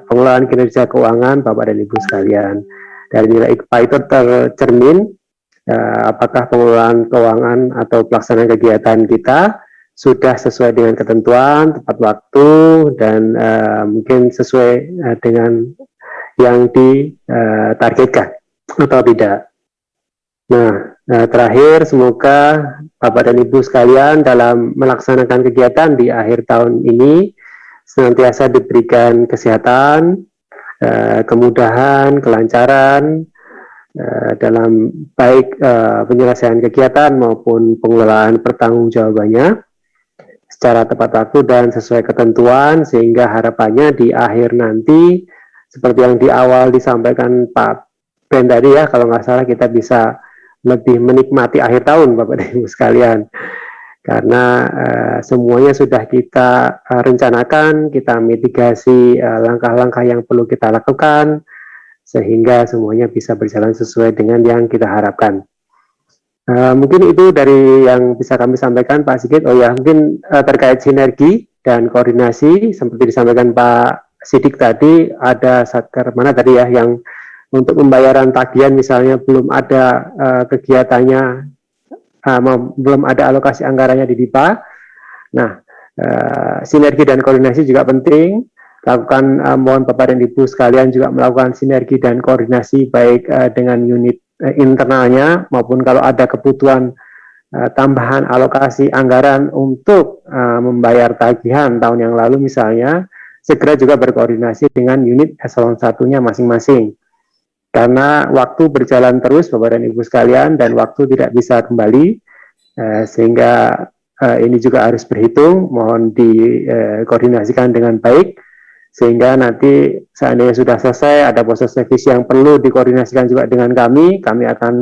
pengelolaan kinerja keuangan Bapak dan Ibu sekalian. Dari nilai IKPA itu tercermin apakah pengelolaan keuangan atau pelaksanaan kegiatan kita sudah sesuai dengan ketentuan, tepat waktu, dan mungkin sesuai dengan yang ditargetkan atau tidak. Nah, terakhir semoga Bapak dan Ibu sekalian dalam melaksanakan kegiatan di akhir tahun ini senantiasa diberikan kesehatan, kemudahan, kelancaran dalam baik penyelesaian kegiatan maupun pengelolaan pertanggungjawabannya secara tepat waktu dan sesuai ketentuan, sehingga harapannya di akhir nanti seperti yang di awal disampaikan Pak Ben tadi kalau nggak salah kita bisa lebih menikmati akhir tahun Bapak dan Ibu sekalian, karena semuanya sudah kita rencanakan, kita mitigasi langkah-langkah yang perlu kita lakukan sehingga semuanya bisa berjalan sesuai dengan yang kita harapkan. Mungkin itu dari yang bisa kami sampaikan Pak Sigit. Mungkin terkait sinergi dan koordinasi seperti disampaikan Pak Sidik tadi, ada satker mana tadi yang untuk pembayaran tagihan misalnya belum ada kegiatannya, belum ada alokasi anggarannya di DIPA. Nah, sinergi dan koordinasi juga penting. Lakukan, mohon Bapak dan Ibu sekalian juga melakukan sinergi dan koordinasi baik dengan unit internalnya maupun kalau ada kebutuhan tambahan alokasi anggaran untuk membayar tagihan tahun yang lalu misalnya, segera juga berkoordinasi dengan unit eselon 1-nya masing-masing. Karena waktu berjalan terus Bapak dan Ibu sekalian dan waktu tidak bisa kembali, sehingga ini juga harus berhitung, mohon dikoordinasikan dengan baik, sehingga nanti seandainya sudah selesai, ada proses revisi yang perlu dikoordinasikan juga dengan kami akan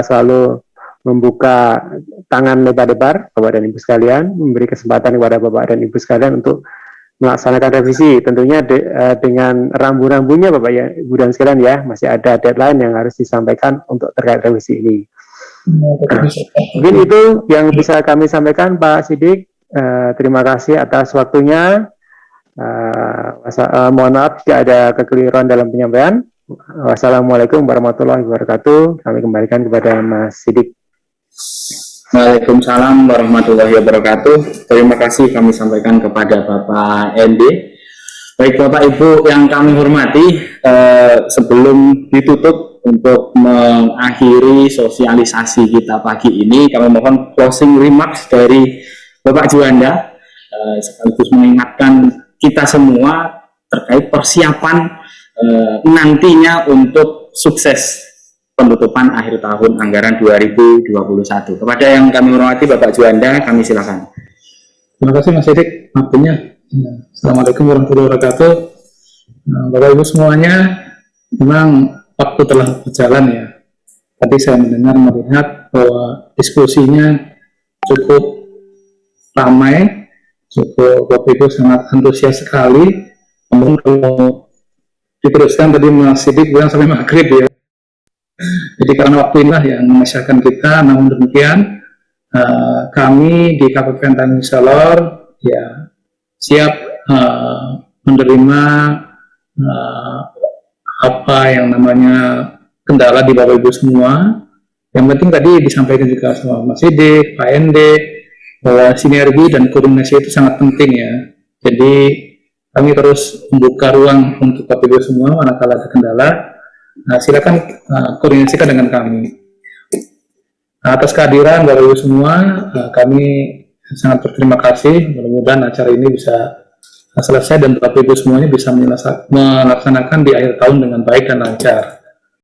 selalu membuka tangan lebar-lebar Bapak dan Ibu sekalian, memberi kesempatan kepada Bapak dan Ibu sekalian untuk melaksanakan revisi, tentunya dengan rambu-rambunya Bapak ya, Ibu dan sekalian ya, masih ada deadline yang harus disampaikan untuk terkait revisi ini. Mungkin itu yang bisa kami sampaikan Pak Sidik. Terima kasih atas waktunya. Mohon maaf jika ada kekeliruan dalam penyampaian. Wassalamualaikum warahmatullahi wabarakatuh. Kami kembalikan kepada Mas Sidik. Waalaikumsalam warahmatullahi wabarakatuh. Terima kasih kami sampaikan kepada Bapak ND. Baik Bapak Ibu yang kami hormati, sebelum ditutup untuk mengakhiri sosialisasi kita pagi ini, kami mohon closing remarks dari Bapak Juanda, sekaligus mengingatkan kita semua terkait persiapan nantinya untuk sukses penutupan akhir tahun anggaran 2021. Kepada yang kami hormati Bapak Juanda, kami silakan. Terima kasih Mas Sidik waktunya. Assalamualaikum warahmatullahi wabarakatuh. Bapak Ibu semuanya, memang waktu telah berjalan ya. Tadi saya melihat bahwa diskusinya cukup ramai, Bapak Ibu sangat antusias sekali. Namun kalau diteruskan tadi Mas Sidik bilang sampai maghrib ya. Jadi karena waktu inilah yang memisahkan kita, namun demikian kami di Kabupaten Tanjung Salor ya siap menerima apa yang namanya kendala di Bapak Ibu semua. Yang penting tadi disampaikan juga sama Mas Sidik, Pak ND, bahwa sinergi dan koordinasi itu sangat penting ya. Jadi kami terus membuka ruang untuk Bapak Ibu semua manakala ada kendala. Nah, silakan koordinasikan dengan kami. Atas kehadiran Bapak Ibu semua, kami sangat berterima kasih. Mudah-mudahan acara ini bisa selesai dan Bapak Ibu semuanya bisa melaksanakan di akhir tahun dengan baik dan lancar.